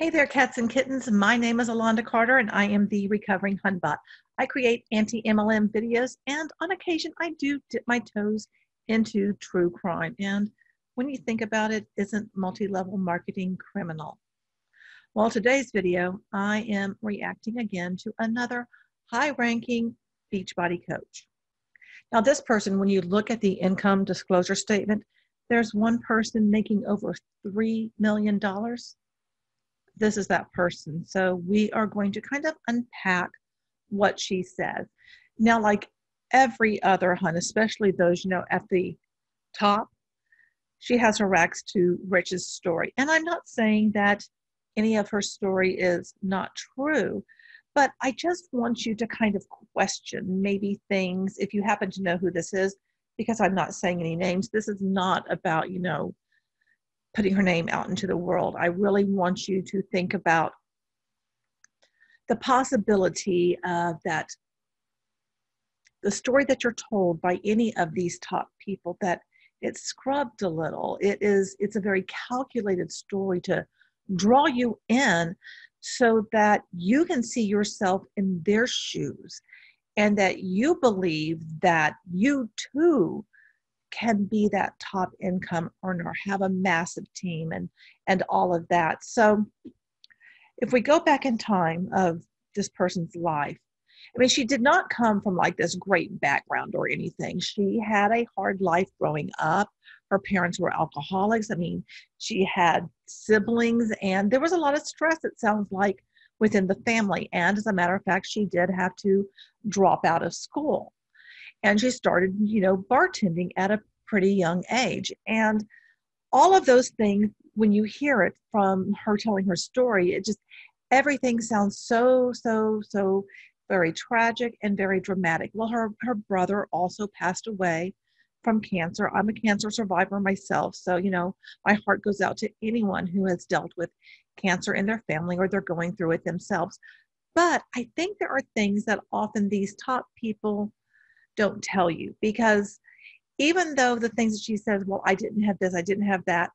Hey there, cats and kittens. My name is Alonda Carter, and I am the recovering Hunbot. I create anti-MLM videos, and on occasion, I do dip my toes into true crime. And when you think about it, isn't multi-level marketing criminal? Well, today's video, I am reacting again to another high-ranking Beachbody coach. Now, this person, when you look at the income disclosure statement, there's one person making over $3 million. This is that person. So we are going to kind of unpack what she says. Now, like every other Hun, especially those, at the top, she has her rags to riches story. And I'm not saying that any of her story is not true, but I just want you to kind of question maybe things, if you happen to know who this is, because I'm not saying any names. This is not about, putting her name out into the world. I really want you to think about the possibility of that the story that you're told by any of these top people, that it's scrubbed a little. It's a very calculated story to draw you in so that you can see yourself in their shoes and that you believe that you too can be that top income earner, have a massive team and all of that. So if we go back in time of this person's life, I mean, she did not come from like this great background or anything. She had a hard life growing up. Her parents were alcoholics. I mean, she had siblings and there was a lot of stress, it sounds like, within the family. And as a matter of fact, she did have to drop out of school. And she started, bartending at a pretty young age. And all of those things, when you hear it from her telling her story, everything sounds so very tragic and very dramatic. Well, her brother also passed away from cancer. I'm a cancer survivor myself. So, my heart goes out to anyone who has dealt with cancer in their family or they're going through it themselves. But I think there are things that often these top people don't tell you, because even though the things that she says, well, I didn't have this, I didn't have that,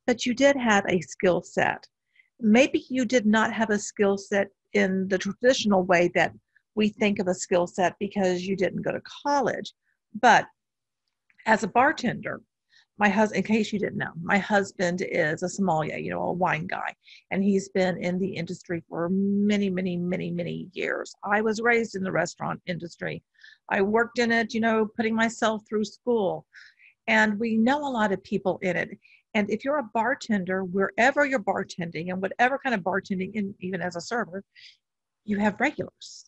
but you did have a skill set. Maybe you did not have a skill set in the traditional way that we think of a skill set because you didn't go to college. But as a bartender, my husband, in case you didn't know, my husband is a sommelier, a wine guy, and he's been in the industry for many years. I was raised in the restaurant industry. I worked in it, putting myself through school, and we know a lot of people in it. And if you're a bartender, wherever you're bartending and whatever kind of bartending, and even as a server, you have regulars,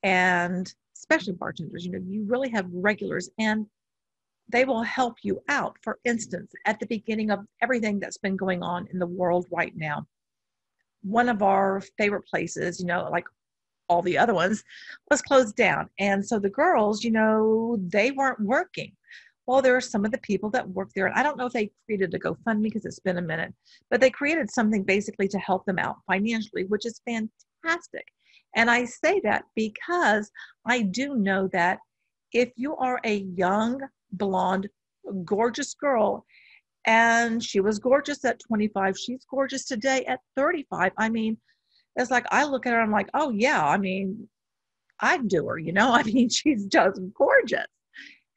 and especially bartenders, you really have regulars, and they will help you out. For instance, at the beginning of everything that's been going on in the world right now, one of our favorite places, like all the other ones, was closed down. And so the girls, they weren't working. Well, there are some of the people that work there. And I don't know if they created a GoFundMe because it's been a minute, but they created something basically to help them out financially, which is fantastic. And I say that because I do know that if you are a young, blonde, gorgeous girl, and she was gorgeous at 25, she's gorgeous today at 35. I mean, it's like I look at her, I'm like, oh yeah, I mean, I'd do her, I mean, she's just gorgeous.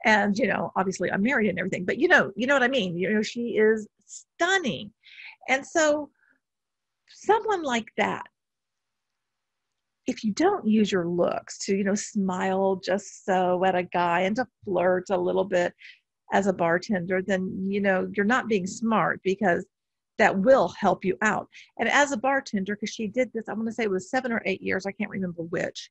And, obviously I'm married and everything, but you know what I mean? She is stunning. And so someone like that, if you don't use your looks to, smile just so at a guy and to flirt a little bit as a bartender, then, you're not being smart, because that will help you out. And as a bartender, because she did this, I want to say it was 7 or 8 years, I can't remember which.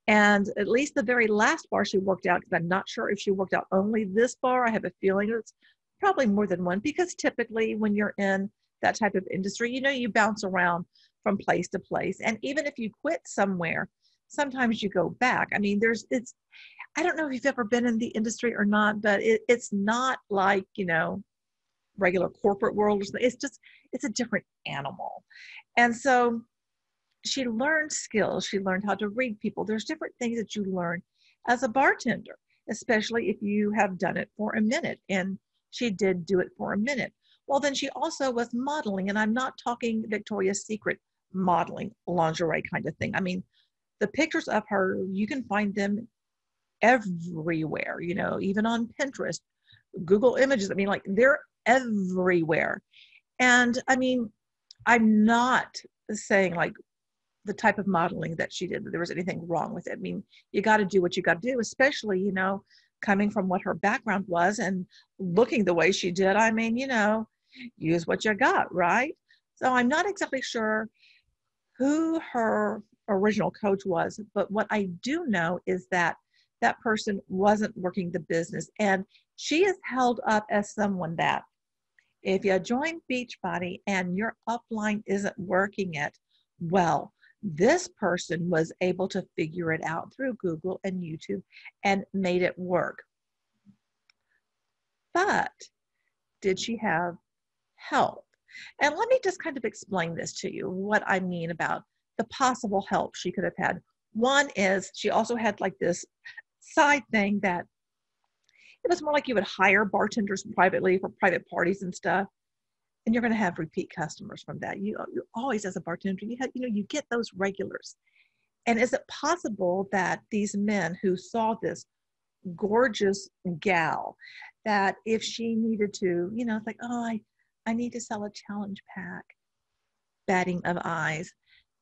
And at least the very last bar she worked out, because I'm not sure if she worked out only this bar. I have a feeling it's probably more than one, because typically when you're in that type of industry, you bounce around from place to place. And even if you quit somewhere, sometimes you go back. I mean, I don't know if you've ever been in the industry or not, but it's not like, regular corporate world. It's a different animal. And so she learned skills. She learned how to read people. There's different things that you learn as a bartender, especially if you have done it for a minute. And she did do it for a minute. Well, then she also was modeling, and I'm not talking Victoria's Secret. modeling, lingerie kind of thing. I mean, the pictures of her, you can find them everywhere, you know, even on Pinterest, Google Images. I mean, like they're everywhere. And I mean, I'm not saying like the type of modeling that she did, that there was anything wrong with it. I mean, you got to do what you got to do, especially, you know, coming from what her background was and looking the way she did. I mean, you know, use what you got, right? So I'm not exactly sure who her original coach was, but what I do know is that that person wasn't working the business. And she is held up as someone that if you join Beachbody and your upline isn't working it, well, this person was able to figure it out through Google and YouTube and made it work. But did she have help? And let me just kind of explain this to you, what I mean about the possible help she could have had. One is she also had like this side thing that it was more like you would hire bartenders privately for private parties and stuff. And you're going to have repeat customers from that. You always, as a bartender, you get those regulars. And is it possible that these men who saw this gorgeous gal, that if she needed to, you know, it's like, oh, I need to sell a challenge pack, batting of eyes,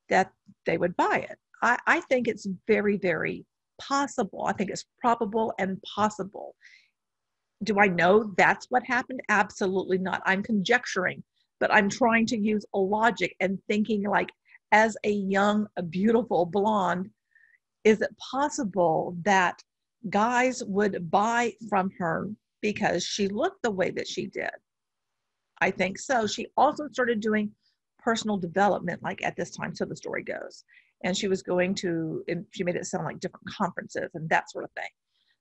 that they would buy it? I think it's very, very possible. I think it's probable and possible. Do I know that's what happened? Absolutely not. I'm conjecturing, but I'm trying to use a logic and thinking like, as a young, beautiful blonde, is it possible that guys would buy from her because she looked the way that she did? I think so. She also started doing personal development, like at this time, so the story goes. And she was going to, and she made it sound like different conferences and that sort of thing.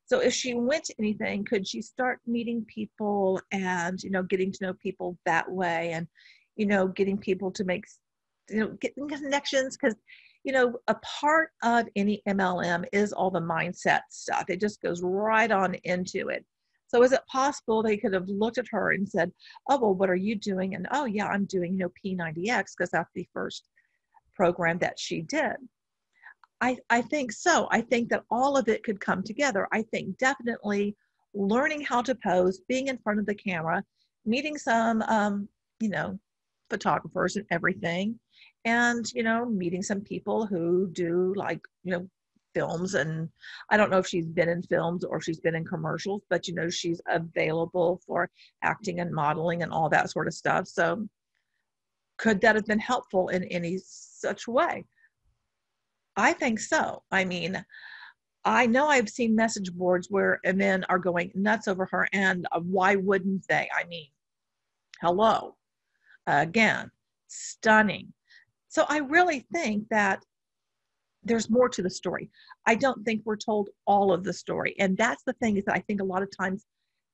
So if she went to anything, could she start meeting people and, you know, getting to know people that way and, you know, getting people to make, you know, getting connections? Because, you know, a part of any MLM is all the mindset stuff. It just goes right on into it. So is it possible they could have looked at her and said, oh, well, what are you doing? And, oh, yeah, I'm doing, you know, P90X because that's the first program that she did. I think so. I think that all of it could come together. I think definitely learning how to pose, being in front of the camera, meeting some, you know, photographers and everything, and, you know, meeting some people who do like, you know, films. And I don't know if she's been in films or if she's been in commercials, but, you know, she's available for acting and modeling and all that sort of stuff. So could that have been helpful in any such way? I think so. I mean, I know I've seen message boards where men are going nuts over her, and why wouldn't they? I mean, hello. Again, stunning. So I really think that there's more to the story. I don't think we're told all of the story. And that's the thing, is that I think a lot of times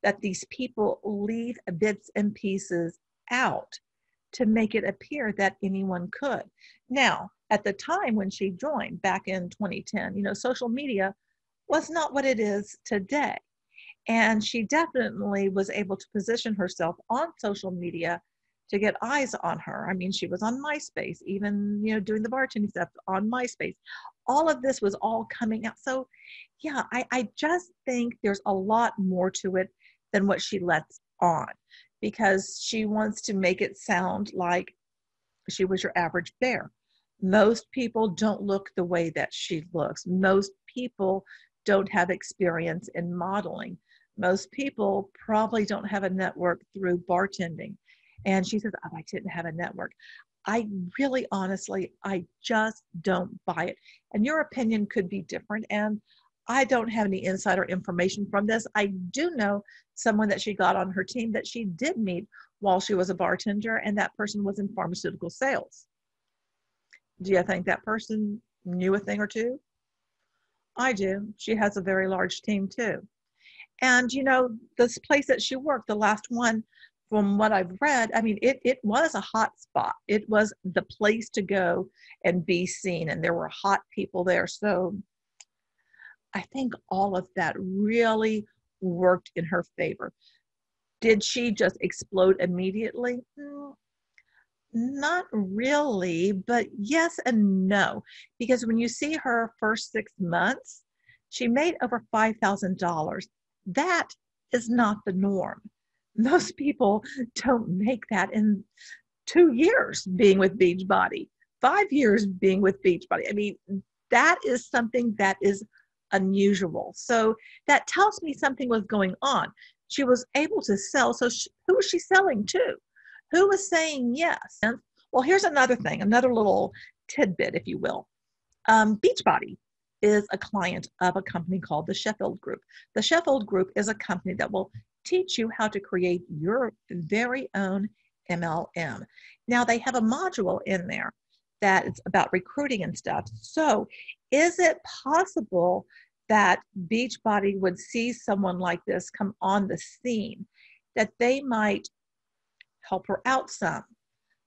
that these people leave bits and pieces out to make it appear that anyone could. Now, at the time when she joined back in 2010, you know, social media was not what it is today. And she definitely was able to position herself on social media to get eyes on her. I mean, she was on MySpace, even, you know, doing the bartending stuff on MySpace. All of this was all coming out. So yeah, I just think there's a lot more to it than what she lets on, because she wants to make it sound like she was your average bear. Most people don't look the way that she looks. Most people don't have experience in modeling. Most people probably don't have a network through bartending. And she says, oh, I didn't have a network. I really, honestly, I just don't buy it. And your opinion could be different. And I don't have any insider information from this. I do know someone that she got on her team that she did meet while she was a bartender, and that person was in pharmaceutical sales. Do you think that person knew a thing or two? I do. She has a very large team too. And, you know, this place that she worked, the last one, from what I've read, I mean, it was a hot spot. It was the place to go and be seen. And there were hot people there. So I think all of that really worked in her favor. Did she just explode immediately? Not really, but yes and no. Because when you see her first 6 months, she made over $5,000. That is not the norm. Most people don't make that in 2 years being with Beachbody, 5 years being with Beachbody. I mean, that is something that is unusual. So that tells me something was going on. She was able to sell. So who was she selling to? Who was saying yes? Well, here's another thing, another little tidbit, if you will. Beachbody is a client of a company called the Sheffield Group. The Sheffield Group is a company that will teach you how to create your very own MLM. Now, they have a module in there that it's about recruiting and stuff. So is it possible that Beachbody would see someone like this come on the scene, that they might help her out some?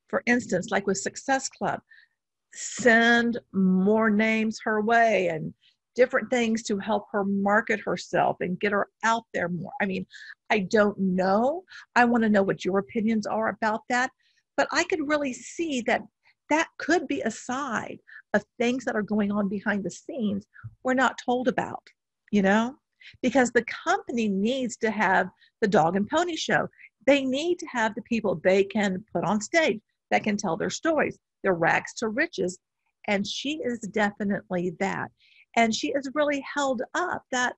For instance, like with Success Club, send more names her way and different things to help her market herself and get her out there more. I mean, I don't know. I want to know what your opinions are about that. But I could really see that that could be a side of things that are going on behind the scenes we're not told about, you know? Because the company needs to have the dog and pony show. They need to have the people they can put on stage that can tell their stories, their rags to riches. And she is definitely that. And she is really held up that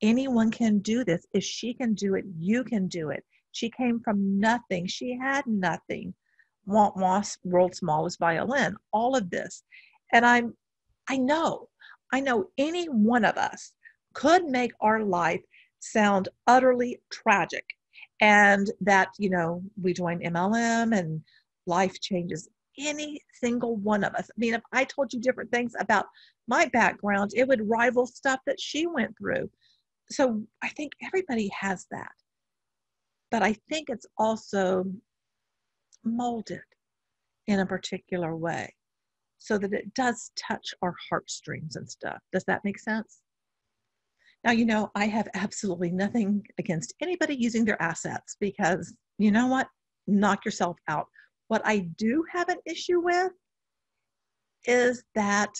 anyone can do this. If she can do it, you can do it. She came from nothing. She had nothing. World's smallest violin, all of this. And I know any one of us could make our life sound utterly tragic. And that, we join MLM and life changes. Any single one of us. I mean, if I told you different things about my background, it would rival stuff that she went through. So I think everybody has that. But I think it's also molded in a particular way so that it does touch our heartstrings and stuff. Does that make sense? Now, I have absolutely nothing against anybody using their assets because you know what? Knock yourself out. What I do have an issue with is that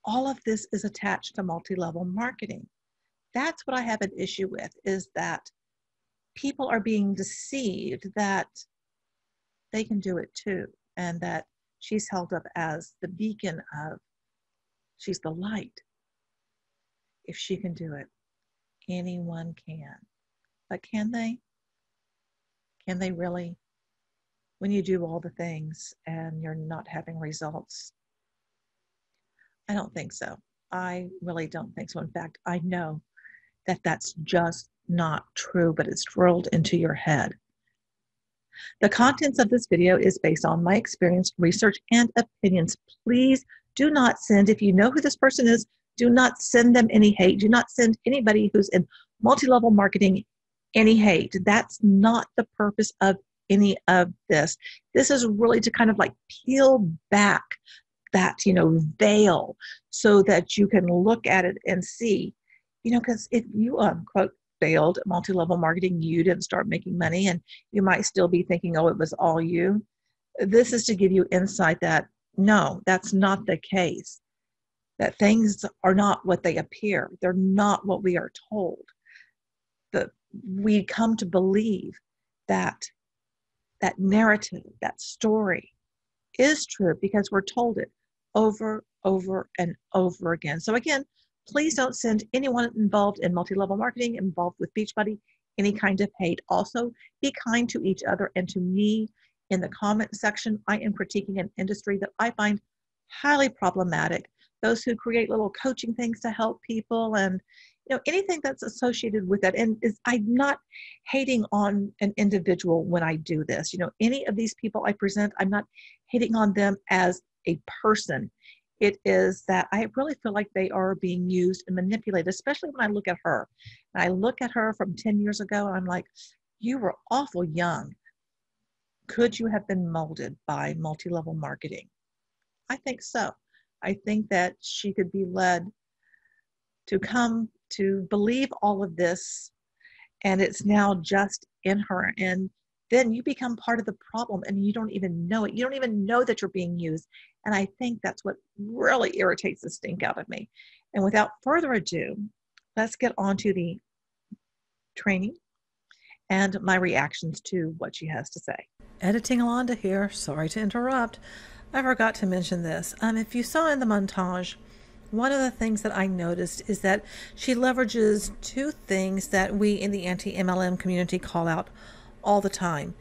all of this is attached to multi-level marketing. That's what I have an issue with, is that people are being deceived that they can do it too, and that she's held up as the beacon of, she's the light. If she can do it, anyone can. But can they? Can they really? When you do all the things and you're not having results? I don't think so. I really don't think so. In fact, I know that that's just not true, but it's drilled into your head. The contents of this video is based on my experience, research, and opinions. Please do not send, if you know who this person is, do not send them any hate. Do not send anybody who's in multi-level marketing any hate. That's not the purpose of any of this. This is really to kind of like peel back that, veil so that you can look at it and see, because if you, quote, failed at multi-level marketing, you didn't start making money, and you might still be thinking, oh, it was all you. This is to give you insight that no, that's not the case, that things are not what they appear. They're not what we are told. That we come to believe that that narrative, that story is true because we're told it over, and over again. So again, please don't send anyone involved in multi-level marketing, involved with Beachbody, any kind of hate. Also, be kind to each other and to me in the comment section. I am critiquing an industry that I find highly problematic. Those who create little coaching things to help people and anything that's associated with that. And I'm not hating on an individual when I do this. Any of these people I present, I'm not hating on them as a person. It is that I really feel like they are being used and manipulated, especially when I look at her. And I look at her from 10 years ago and I'm like, you were awful young. Could you have been molded by multi-level marketing? I think so. I think that she could be led to come to believe all of this, and it's now just in her. And then you become part of the problem and you don't even know it. You don't even know that you're being used. And I think that's what really irritates the stink out of me. And without further ado, let's get on to the training and my reactions to what she has to say. Editing Alonda here. Sorry to interrupt. I forgot to mention this. If you saw in the montage, one of the things that I noticed is that she leverages two things that we in the anti-MLM community call out all the time.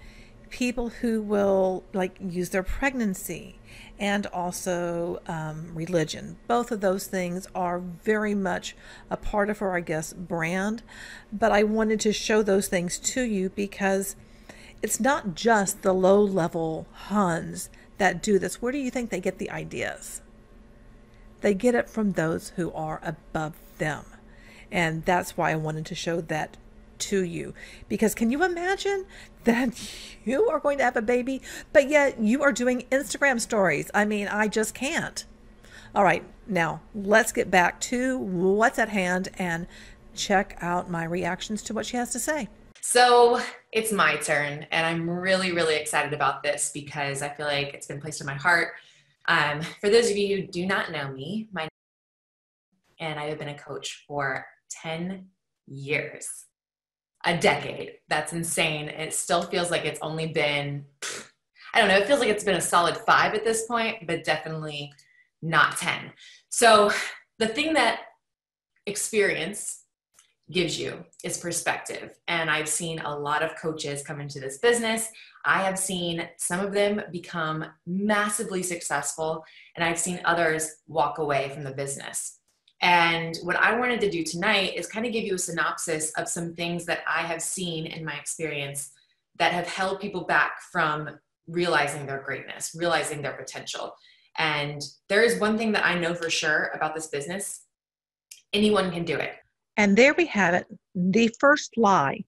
People who will use their pregnancy and also religion. Both of those things are very much a part of her, I guess, brand. But I wanted to show those things to you because it's not just the low-level Huns that do this. Where do you think they get the ideas? They get it from those who are above them. And that's why I wanted to show that to you. Because can you imagine that you are going to have a baby, but yet you are doing Instagram stories? I mean, I just can't. All right, now let's get back to what's at hand and check out my reactions to what she has to say. So it's my turn, and I'm really, really excited about this because I feel like it's been placed in my heart. For those of you who do not know me, and I have been a coach for 10 years, a decade. That's insane. It still feels like it's only been, I don't know, it feels like it's been a solid 5 at this point, but definitely not 10. So the thing that experience gives you is perspective. And I've seen a lot of coaches come into this business. I have seen some of them become massively successful, and I've seen others walk away from the business. And what I wanted to do tonight is kind of give you a synopsis of some things that I have seen in my experience that have held people back from realizing their greatness, realizing their potential. And there is one thing that I know for sure about this business: anyone can do it. And there we have it. The first lie.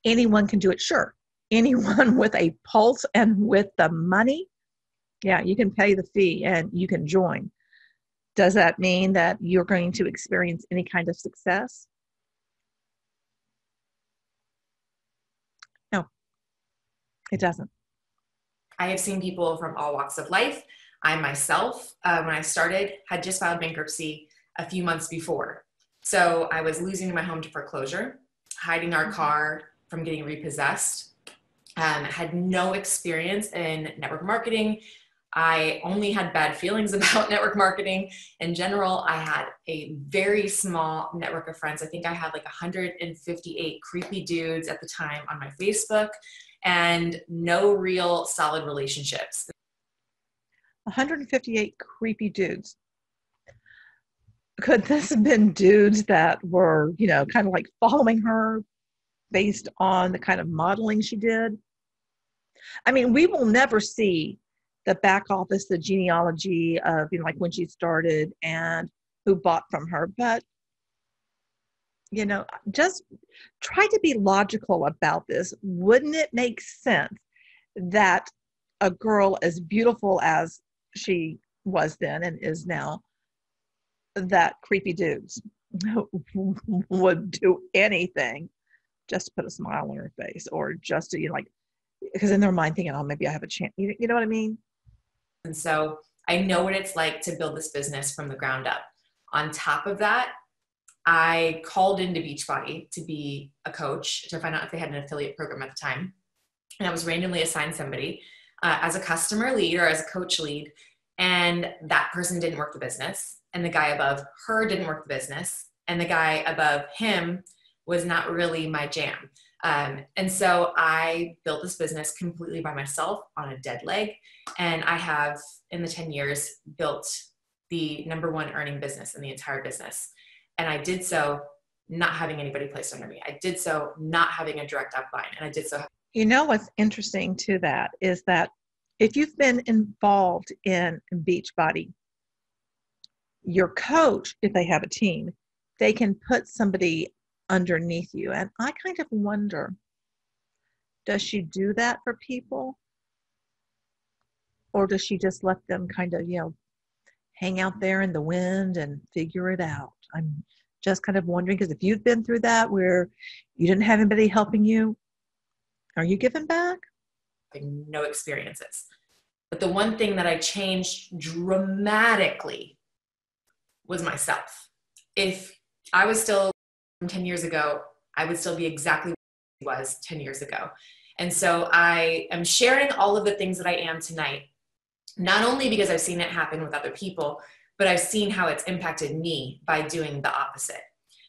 Anyone can do it. Sure. Anyone with a pulse and with the money, yeah, you can pay the fee and you can join. Does that mean that you're going to experience any kind of success? No, it doesn't. I have seen people from all walks of life. I myself, when I started, had just filed bankruptcy a few months before. So I was losing my home to foreclosure, hiding our car from getting repossessed, had no experience in network marketing. I only had bad feelings about network marketing. In general, I had a very small network of friends. I think I had like 158 creepy dudes at the time on my Facebook, and no real solid relationships. 158 creepy dudes. Could this have been dudes that were, kind of like following her based on the kind of modeling she did? I mean, we will never see the back office, the genealogy of, like when she started and who bought from her. But, just try to be logical about this. Wouldn't it make sense that a girl as beautiful as she was then and is now, that creepy dudes would do anything just to put a smile on her face, or just to, because in their mind thinking, oh, maybe I have a chance. You know what I mean? And so I know what it's like to build this business from the ground up. On top of that, I called into Beachbody to be a coach to find out if they had an affiliate program at the time. And I was randomly assigned somebody as a customer lead or as a coach lead. And that person didn't work the business. And the guy above her didn't work the business. And the guy above him was not really my jam. And so I built this business completely by myself on a dead leg. And I have, in the 10 years, built the #1 earning business in the entire business. And I did so not having anybody placed under me. I did so not having a direct upline. And I did so. What's interesting to that is that if you've been involved in Beachbody, your coach, if they have a team, they can put somebody underneath you. And I kind of wonder, does she do that for people? Or does she just let them kind of, hang out there in the wind and figure it out? I'm just kind of wondering, because if you've been through that where you didn't have anybody helping you, are you giving back? having no experiences. But the one thing that I changed dramatically was myself. If I was still 10 years ago, I would still be exactly where I was 10 years ago. And so I am sharing all of the things that I am tonight, not only because I've seen it happen with other people, but I've seen how it's impacted me by doing the opposite.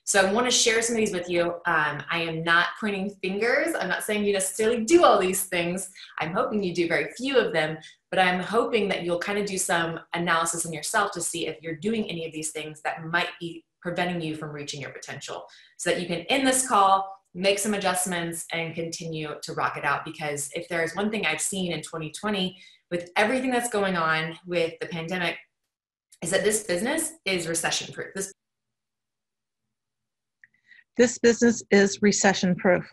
So I want to share some of these with you. I am not pointing fingers. I'm not saying you necessarily do all these things. I'm hoping you do very few of them, but I'm hoping that you'll kind of do some analysis on yourself to see if you're doing any of these things that might be preventing you from reaching your potential, so that you can end this call, make some adjustments, and continue to rock it out. Because if there is one thing I've seen in 2020 with everything that's going on with the pandemic, is that this business is recession proof. This business is recession proof.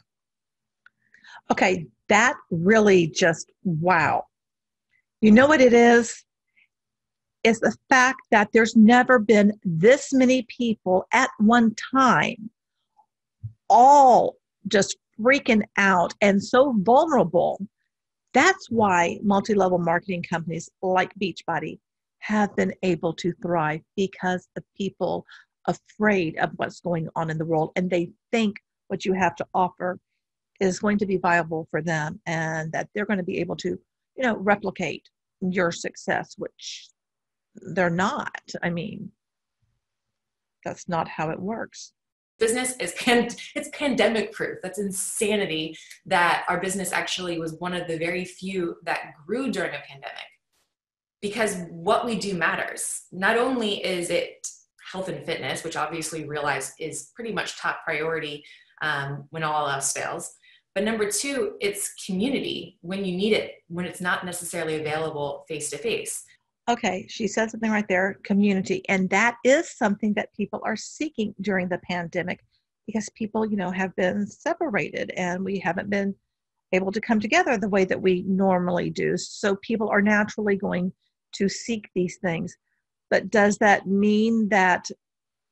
Okay, that really just, wow. You know what it is? It's the fact that there's never been this many people at one time, all just freaking out and so vulnerable. That's why multi-level marketing companies like Beachbody have been able to thrive, because of people afraid of what's going on in the world, and they think what you have to offer is going to be viable for them, and that they're going to be able to, replicate your success, which they're not. I mean, that's not how it works. Business is it's pandemic proof. That's insanity that our business actually was one of the very few that grew during a pandemic, because what we do matters. Not only is it health and fitness, which obviously realize is pretty much top priority when all else fails. But number two, it's community when you need it, when it's not necessarily available face-to-face. Okay, she said something right there, community. And that is something that people are seeking during the pandemic, because people, have been separated and we haven't been able to come together the way that we normally do. So people are naturally going to seek these things. But does that mean that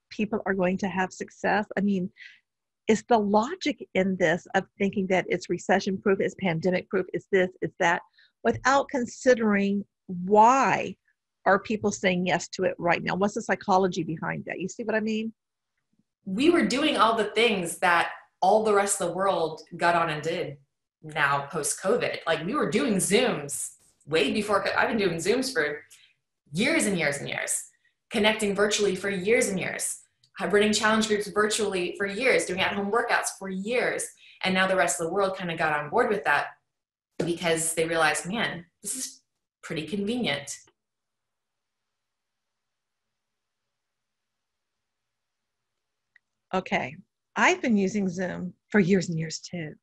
people are going to have success? I mean, is the logic in this of thinking that it's recession proof, it's pandemic proof, it's this, it's that, without considering why are people saying yes to it right now? What's the psychology behind that? You see what I mean? We were doing all the things that all the rest of the world got on and did now post-COVID. Like, we were doing Zooms way before. I've been doing Zooms for years and years and years, connecting virtually for years and years, running challenge groups virtually for years, doing at-home workouts for years. And now the rest of the world kind of got on board with that because they realized, man, this is pretty convenient. Okay, I've been using Zoom for years and years too.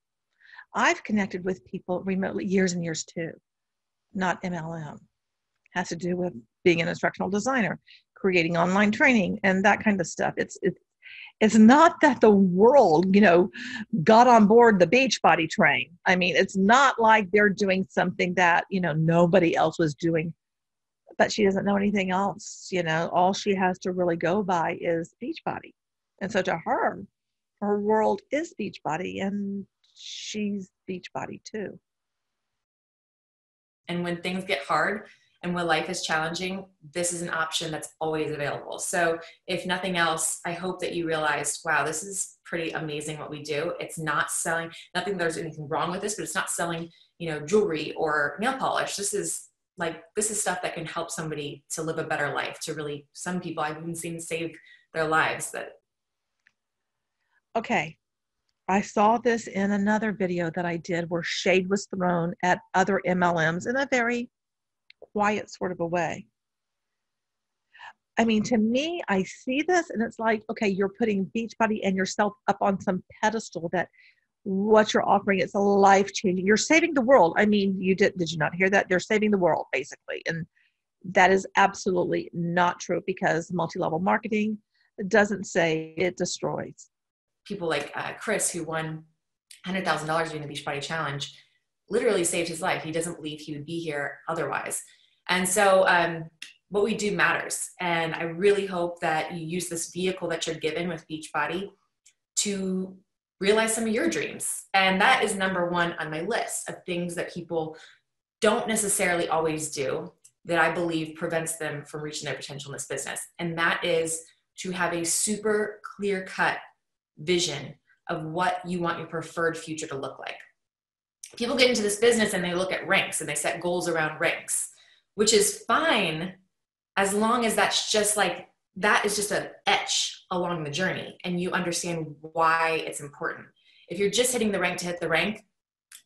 I've connected with people remotely years and years too. Not MLM. Has to do with being an instructional designer, creating online training, and that kind of stuff. It's not that the world, got on board the Beachbody train. I mean, it's not like they're doing something that, nobody else was doing, but she doesn't know anything else. All she has to really go by is Beachbody. And so to her world is Beachbody, and she's Beachbody too. And when things get hard and when life is challenging, this is an option that's always available. So if nothing else, I hope that you realize, wow, this is pretty amazing what we do. It's not selling, there's anything wrong with this, but it's not selling, jewelry or nail polish. This is stuff that can help somebody to live a better life, to really, some people I've even seen save their lives. Okay. I saw this in another video that I did where shade was thrown at other MLMs in a very quiet sort of a way. I mean, to me, I see this and it's like, okay, you're putting Beachbody and yourself up on some pedestal that what you're offering, it's a life-changing. You're saving the world. I mean, did you not hear that? They're saving the world, basically. And that is absolutely not true, because multi-level marketing doesn't say it destroys. People like Chris, who won $100,000 during the Beachbody Challenge, literally saved his life. He doesn't believe he would be here otherwise. And so what we do matters. And I really hope that you use this vehicle that you're given with Beachbody to realize some of your dreams. And that is number one on my list of things that people don't necessarily always do that I believe prevents them from reaching their potential in this business. And that is to have a super clear-cut vision of what you want your preferred future to look like. People get into this business and they look at ranks and they set goals around ranks, which is fine as long as that's just like, that is just an etch along the journey and you understand why it's important. If you're just hitting the rank to hit the rank,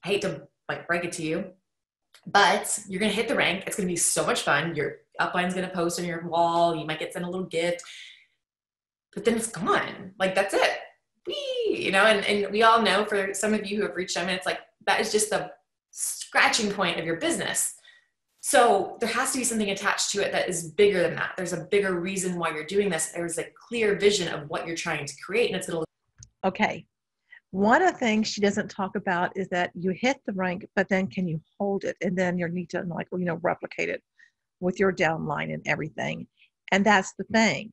I hate to like break it to you, but you're going to hit the rank. It's going to be so much fun. Your upline's going to post on your wall. You might get sent a little gift, but then it's gone. Like, that's it. You know, and we all know, for some of you who have reached them, it's like, that is just the scratching point of your business. So there has to be something attached to it that is bigger than that. There's a bigger reason why you're doing this. There's a clear vision of what you're trying to create, and it's going to. Okay. One of the things she doesn't talk about is that you hit the rank, but then can you hold it? And then you need to, like, you know, replicate it with your downline and everything. And that's the thing.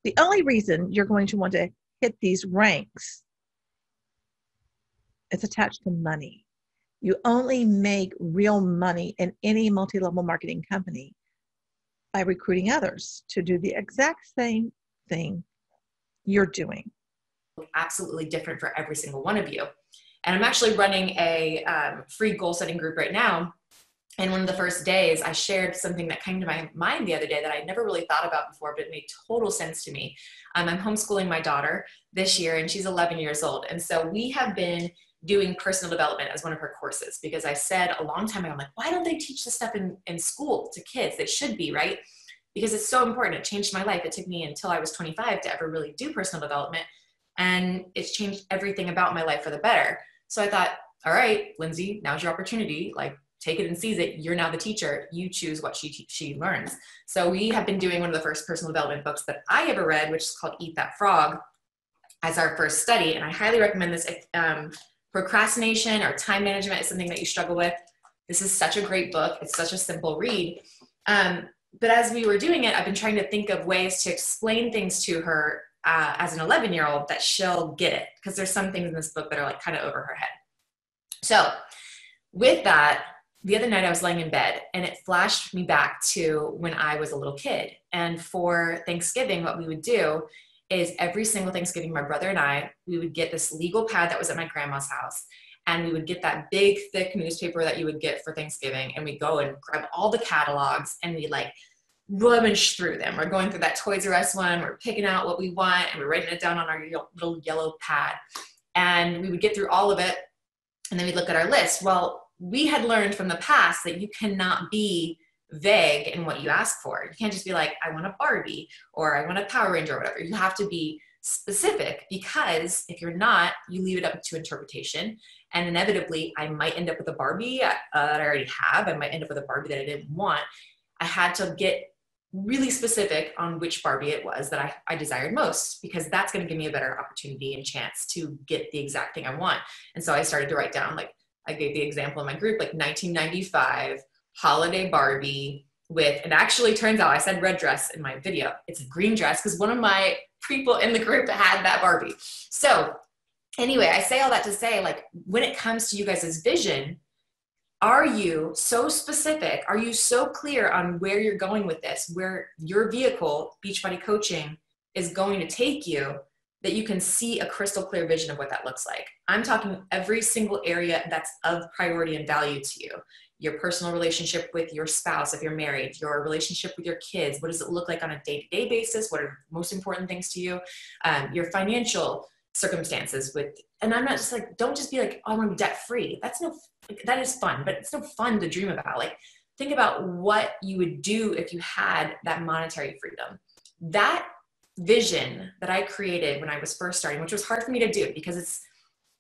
The only reason you're going to want to hit these ranks is attached to money. You only make real money in any multi-level marketing company by recruiting others to do the exact same thing you're doing. Absolutely different for every single one of you. And I'm actually running a free goal setting group right now. And one of the first days I shared something that came to my mind the other day that I never really thought about before, but it made total sense to me. I'm homeschooling my daughter this year and she's 11 years old. And so we have been doing personal development as one of her courses, because I said a long time ago, I'm like, why don't they teach this stuff in school to kids? They should be, right? Because it's so important. It changed my life. It took me until I was 25 to ever really do personal development. And it's changed everything about my life for the better. So I thought, all right, Lindsay, now's your opportunity. Like, take it and seize it. You're now the teacher. You choose what she learns. So we have been doing one of the first personal development books that I ever read, which is called Eat That Frog, as our first study. And I highly recommend this. Procrastination or time management is something that you struggle with. This is such a great book. It's such a simple read. But as we were doing it, I've been trying to think of ways to explain things to her as an 11-year-old that she'll get it, because there's some things in this book that are like kind of over her head. So with that, the other night I was laying in bed and it flashed me back to when I was a little kid. And for Thanksgiving, what we would do is every single Thanksgiving, my brother and I, we would get this legal pad that was at my grandma's house. And we would get that big, thick newspaper that you would get for Thanksgiving. And we'd go and grab all the catalogs and we like rummage through them. We're going through that Toys R Us one. We're picking out what we want and we're writing it down on our little yellow pad. And we would get through all of it. And then we'd look at our list. Well, we had learned from the past that you cannot be vague in what you ask for. You can't just be like, I want a Barbie or I want a Power Ranger or whatever. You have to be specific, because if you're not, you leave it up to interpretation. And inevitably, I might end up with a Barbie that I already have. I might end up with a Barbie that I didn't want. I had to get really specific on which Barbie it was that I desired most, because that's going to give me a better opportunity and chance to get the exact thing I want. And so I started to write down, like I gave the example in my group, like 1995 holiday Barbie with, and actually turns out I said red dress in my video. It's a green dress because one of my people in the group had that Barbie. So anyway, I say all that to say, like, when it comes to you guys' vision, are you so specific? Are you so clear on where you're going with this, where your vehicle, Beachbody Coaching, is going to take you, that you can see a crystal clear vision of what that looks like? I'm talking every single area that's of priority and value to you. Your personal relationship with your spouse, if you're married, your relationship with your kids, what does it look like on a day-to-day basis? What are the most important things to you? Your financial circumstances with, and I'm not just like, don't just be like, oh, I want to be debt-free. That is fun, but it's no fun to dream about. Like, think about what you would do if you had that monetary freedom. That vision that I created when I was first starting, which was hard for me to do, because it's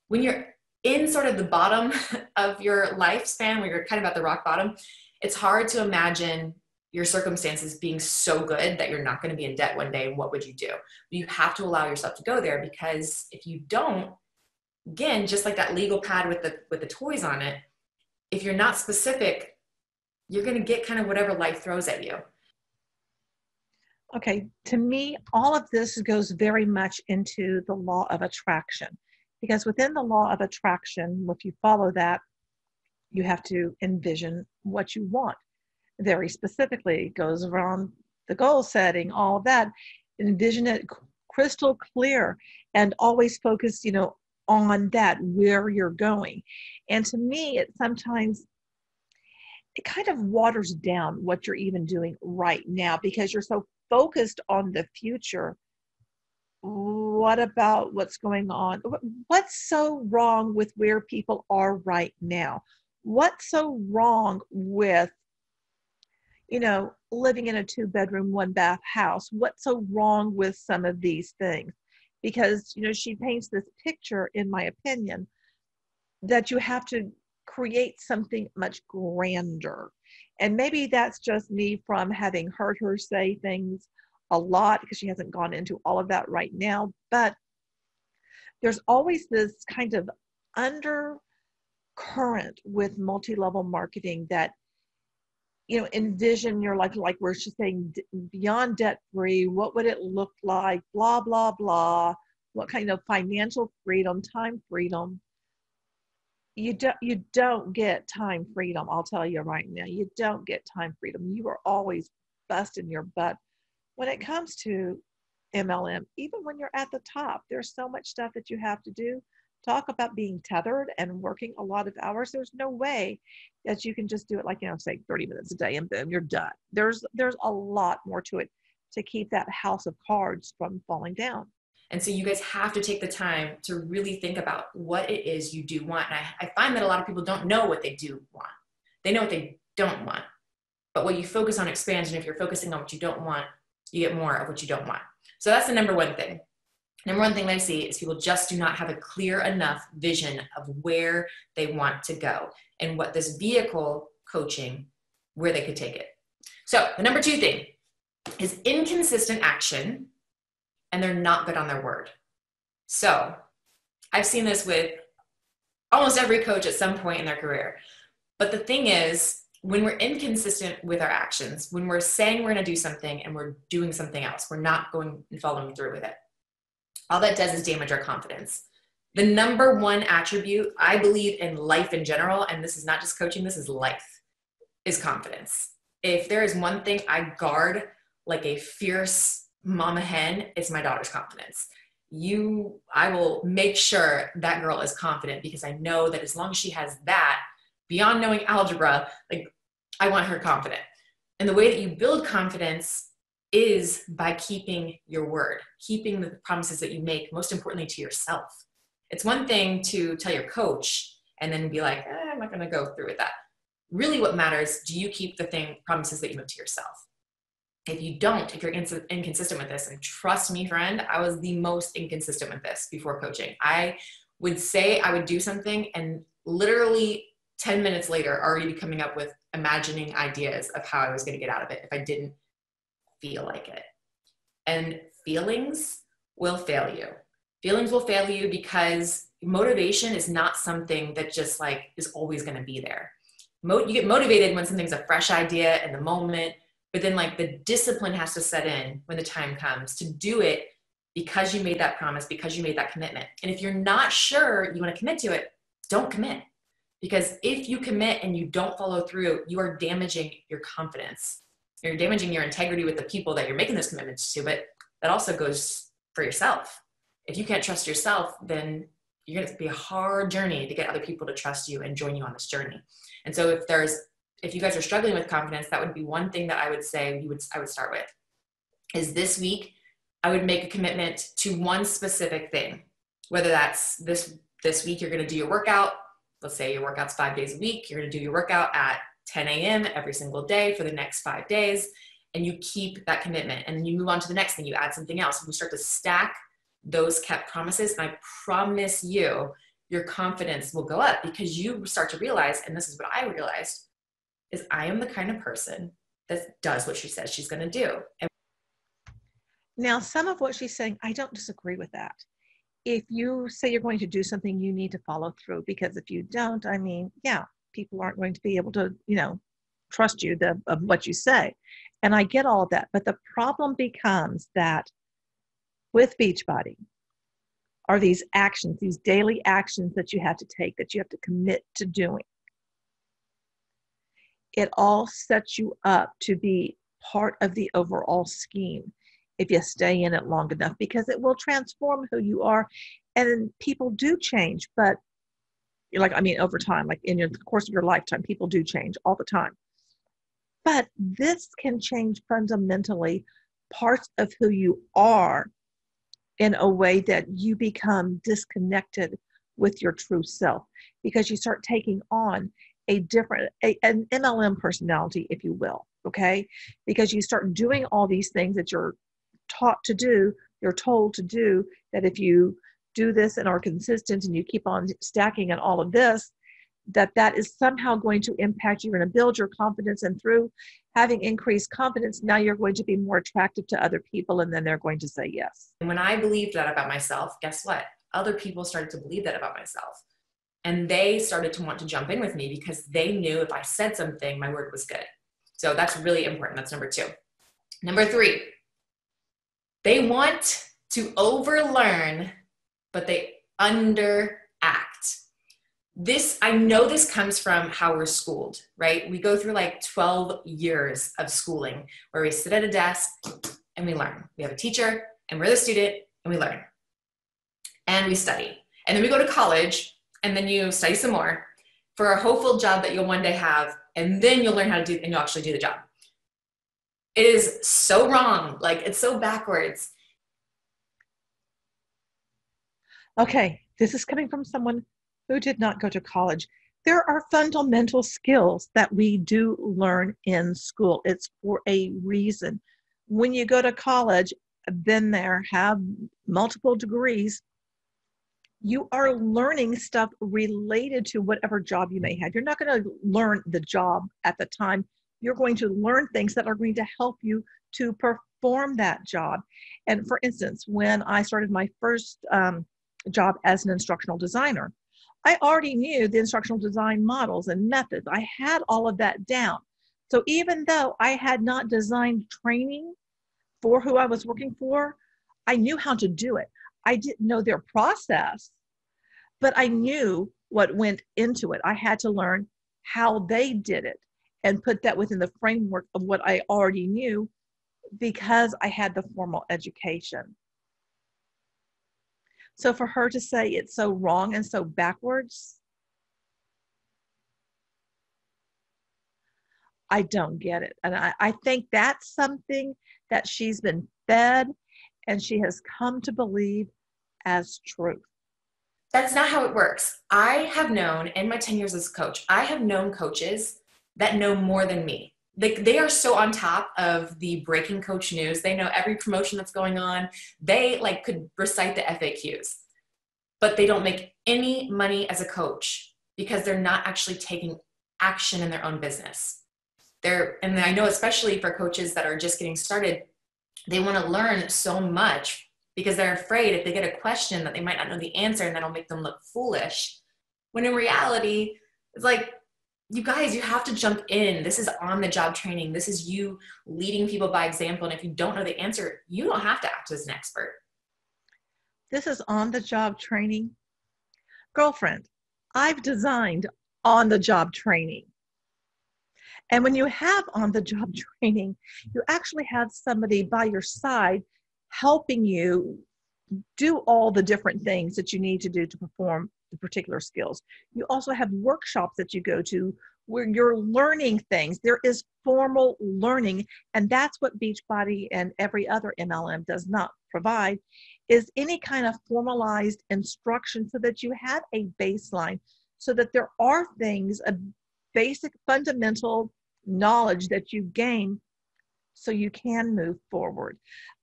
when you're in sort of the bottom of your lifespan, where you're kind of at the rock bottom, it's hard to imagine your circumstances being so good that you're not going to be in debt one day. What would you do? You have to allow yourself to go there, because if you don't, again, just like that legal pad with the toys on it, if you're not specific, you're going to get kind of whatever life throws at you. Okay, to me, all of this goes very much into the law of attraction, because within the law of attraction, if you follow that, you have to envision what you want. Very specifically, it goes around the goal setting, all of that. Envision it crystal clear and always focus, on that, where you're going. And to me, it kind of waters down what you're even doing right now because you're so focused on the future. What about what's going on? What's so wrong with where people are right now? What's so wrong with, living in a 2-bedroom, 1-bath house? What's so wrong with some of these things? Because, she paints this picture, in my opinion, that you have to create something much grander. And maybe that's just me from having heard her say things a lot, because she hasn't gone into all of that right now. But there's always this kind of undercurrent with multi-level marketing that, envision your life, like where she's saying beyond debt free, what would it look like, blah, blah, blah, what kind of financial freedom, time freedom. You don't get time freedom. I'll tell you right now, you don't get time freedom. You are always busting your butt when it comes to MLM. Even when you're at the top, there's so much stuff that you have to do. Talk about being tethered and working a lot of hours. There's no way that you can just do it like, say 30 minutes a day and boom, you're done. There's a lot more to it to keep that house of cards from falling down. And so you guys have to take the time to really think about what it is you do want. And I find that a lot of people don't know what they do want. They know what they don't want. But what you focus on expands. And if you're focusing on what you don't want, you get more of what you don't want. So that's the number one thing. Number one thing that I see is people just do not have a clear enough vision of where they want to go and what this vehicle coaching, where they could take it. So the number two thing is inconsistent action, and they're not good on their word. So I've seen this with almost every coach at some point in their career. But the thing is, when we're inconsistent with our actions, when we're saying we're going to do something and we're doing something else, we're not going and following through with it, all that does is damage our confidence. The number one attribute, I believe, in life in general, and this is not just coaching, this is life, is confidence. If there is one thing I guard like a fierce mama hen, it's my daughter's confidence. I will make sure that girl is confident, because I know that as long as she has that, beyond knowing algebra, I want her confident. And the way that you build confidence is by keeping your word, keeping the promises that you make, most importantly to yourself. It's one thing to tell your coach and then be like, I'm not going to go through with that. Really what matters, do you keep the promises that you make to yourself? If you don't, if you're inconsistent with this, and trust me, friend, I was the most inconsistent with this before coaching. I would say I would do something and literally 10 minutes later already be coming up with imagining ideas of how I was going to get out of it if I didn't feel like it. And feelings will fail you. Feelings will fail you because motivation is not something that just is always going to be there. You get motivated when something's a fresh idea in the moment, but then the discipline has to set in when the time comes to do it, because you made that promise, because you made that commitment. And if you're not sure you want to commit to it, don't commit. Because if you commit and you don't follow through, you are damaging your confidence. You're damaging your integrity with the people that you're making those commitments to, but that also goes for yourself. If you can't trust yourself, then you're going to be a hard journey to get other people to trust you and join you on this journey. And so if you guys are struggling with confidence, that would be one thing that I would say I would start with. Is this week, I would make a commitment to one specific thing. Whether that's this week you're going to do your workout. Let's say your workout's 5 days a week. You're going to do your workout at 10 a.m. every single day for the next 5 days. And you keep that commitment. And then you move on to the next thing. You add something else. And we start to stack those kept promises. And I promise you, your confidence will go up, because you start to realize, and this is what I realized, is I am the kind of person that does what she says she's going to do. And now, some of what she's saying, I don't disagree with that. If you say you're going to do something, you need to follow through, because if you don't, people aren't going to be able to, trust you of what you say. And I get all of that. But the problem becomes that with Beachbody are these actions, these daily actions that you have to take, that you have to commit to doing. It all sets you up to be part of the overall scheme if you stay in it long enough, because it will transform who you are. And people do change, but over time, like in the course of your lifetime, people do change all the time. But this can change fundamentally parts of who you are in a way that you become disconnected with your true self, because you start taking on an MLM personality, if you will, okay? Because you start doing all these things that you're taught to do, you're told to do, that if you do this and are consistent and you keep on stacking and all of this, that is somehow going to impact you. You're going to build your confidence, and through having increased confidence, now you're going to be more attractive to other people, and then they're going to say yes. And when I believed that about myself, guess what? Other people started to believe that about myself. And they started to want to jump in with me because they knew if I said something, my word was good. So that's really important. That's number 2. Number 3, they want to overlearn, but they underact. I know this comes from how we're schooled, right? We go through like 12 years of schooling where we sit at a desk and we learn. We have a teacher and we're the student and we learn and we study. And then we go to college and then you study some more for a hopeful job that you'll one day have, and then you'll learn how to do, and you'll actually do the job. It is so wrong. Like, it's so backwards. Okay, this is coming from someone who did not go to college. There are fundamental skills that we do learn in school. It's for a reason. When you go to college, been there, have multiple degrees, you are learning stuff related to whatever job you may have. You're not going to learn the job at the time. You're going to learn things that are going to help you to perform that job. And for instance, when I started my first job as an instructional designer, I already knew the instructional design models and methods. I had all of that down. So even though I had not designed training for who I was working for, I knew how to do it. I didn't know their process, but I knew what went into it. I had to learn how they did it and put that within the framework of what I already knew, because I had the formal education. So for her to say it's so wrong and so backwards, I don't get it. And I think that's something that she's been fed and she has come to believe as truth. That's not how it works. I have known, in my 10 years as a coach, I have known coaches that know more than me. They are so on top of the breaking coach news. They know every promotion that's going on. They could recite the FAQs, but they don't make any money as a coach because they're not actually taking action in their own business. And I know especially for coaches that are just getting started, they want to learn so much because they're afraid if they get a question that they might not know the answer and that'll make them look foolish. When in reality, it's like, you guys, you have to jump in. This is on-the-job training. This is you leading people by example. And if you don't know the answer, you don't have to act as an expert. This is on-the-job training. Girlfriend, I've designed on-the-job training. And when you have on-the-job training, you actually have somebody by your side helping you do all the different things that you need to do to perform the particular skills. You also have workshops that you go to where you're learning things. There is formal learning, and that's what Beachbody and every other MLM does not provide, is any kind of formalized instruction so that you have a baseline, so that there are things, a basic fundamental knowledge that you gain so you can move forward.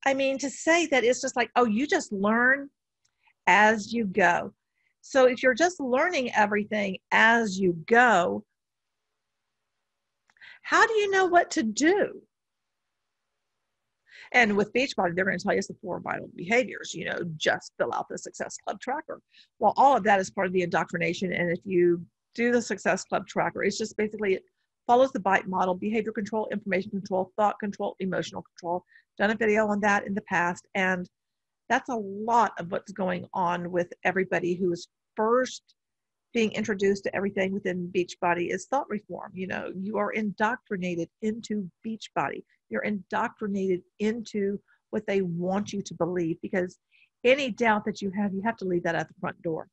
I mean, to say that it's just like, oh, you just learn as you go. So if you're just learning everything as you go, how do you know what to do? And with Beachbody, they're going to tell you it's the 4 vital behaviors, just fill out the Success Club tracker. Well, all of that is part of the indoctrination. And if you do the Success Club tracker, it's just basically follows the BITE model: behavior control, information control, thought control, emotional control. Done a video on that in the past, and that's a lot of what's going on with everybody who is first being introduced to everything within Beachbody is thought reform. You know, you are indoctrinated into Beachbody. You're indoctrinated into what they want you to believe, because any doubt that you have to leave that at the front door.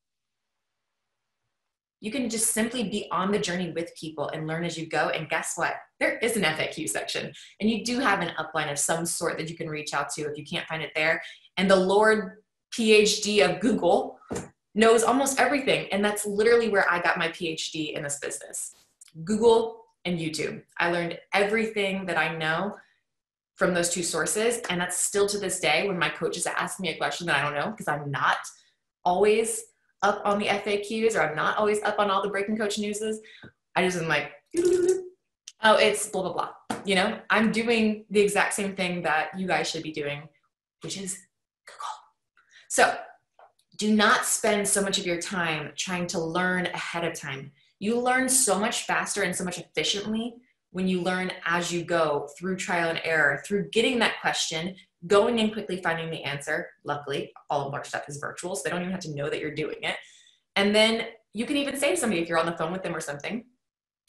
You can just simply be on the journey with people and learn as you go. And guess what? There is an FAQ section, and you do have an upline of some sort that you can reach out to if you can't find it there. And the Lord PhD of Google knows almost everything. And that's literally where I got my PhD in this business. Google and YouTube. I learned everything that I know from those two sources. And that's still to this day when my coaches ask me a question that I don't know, because I'm not always up on the FAQs, or I'm not always up on all the Breaking Coach newses. I just am like, oh, it's blah, blah, blah. You know, I'm doing the exact same thing that you guys should be doing, which is Google. So do not spend so much of your time trying to learn ahead of time. You learn so much faster and so much efficiently when you learn as you go, through trial and error, through getting that question, going in quickly, finding the answer. Luckily, all of our stuff is virtual, so they don't even have to know that you're doing it. And then you can even say to somebody, if you're on the phone with them or something,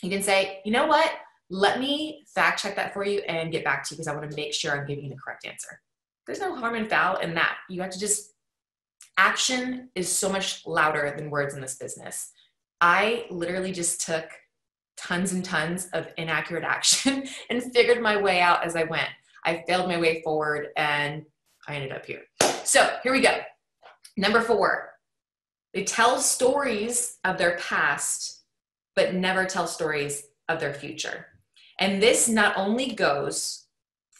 you can say, you know what? Let me fact check that for you and get back to you, because I want to make sure I'm giving you the correct answer. There's no harm and foul in that. You have to just, action is so much louder than words in this business. I literally just took tons and tons of inaccurate action and figured my way out as I went. I failed my way forward and I ended up here. So here we go. Number 4, they tell stories of their past, but never tell stories of their future. And this not only goes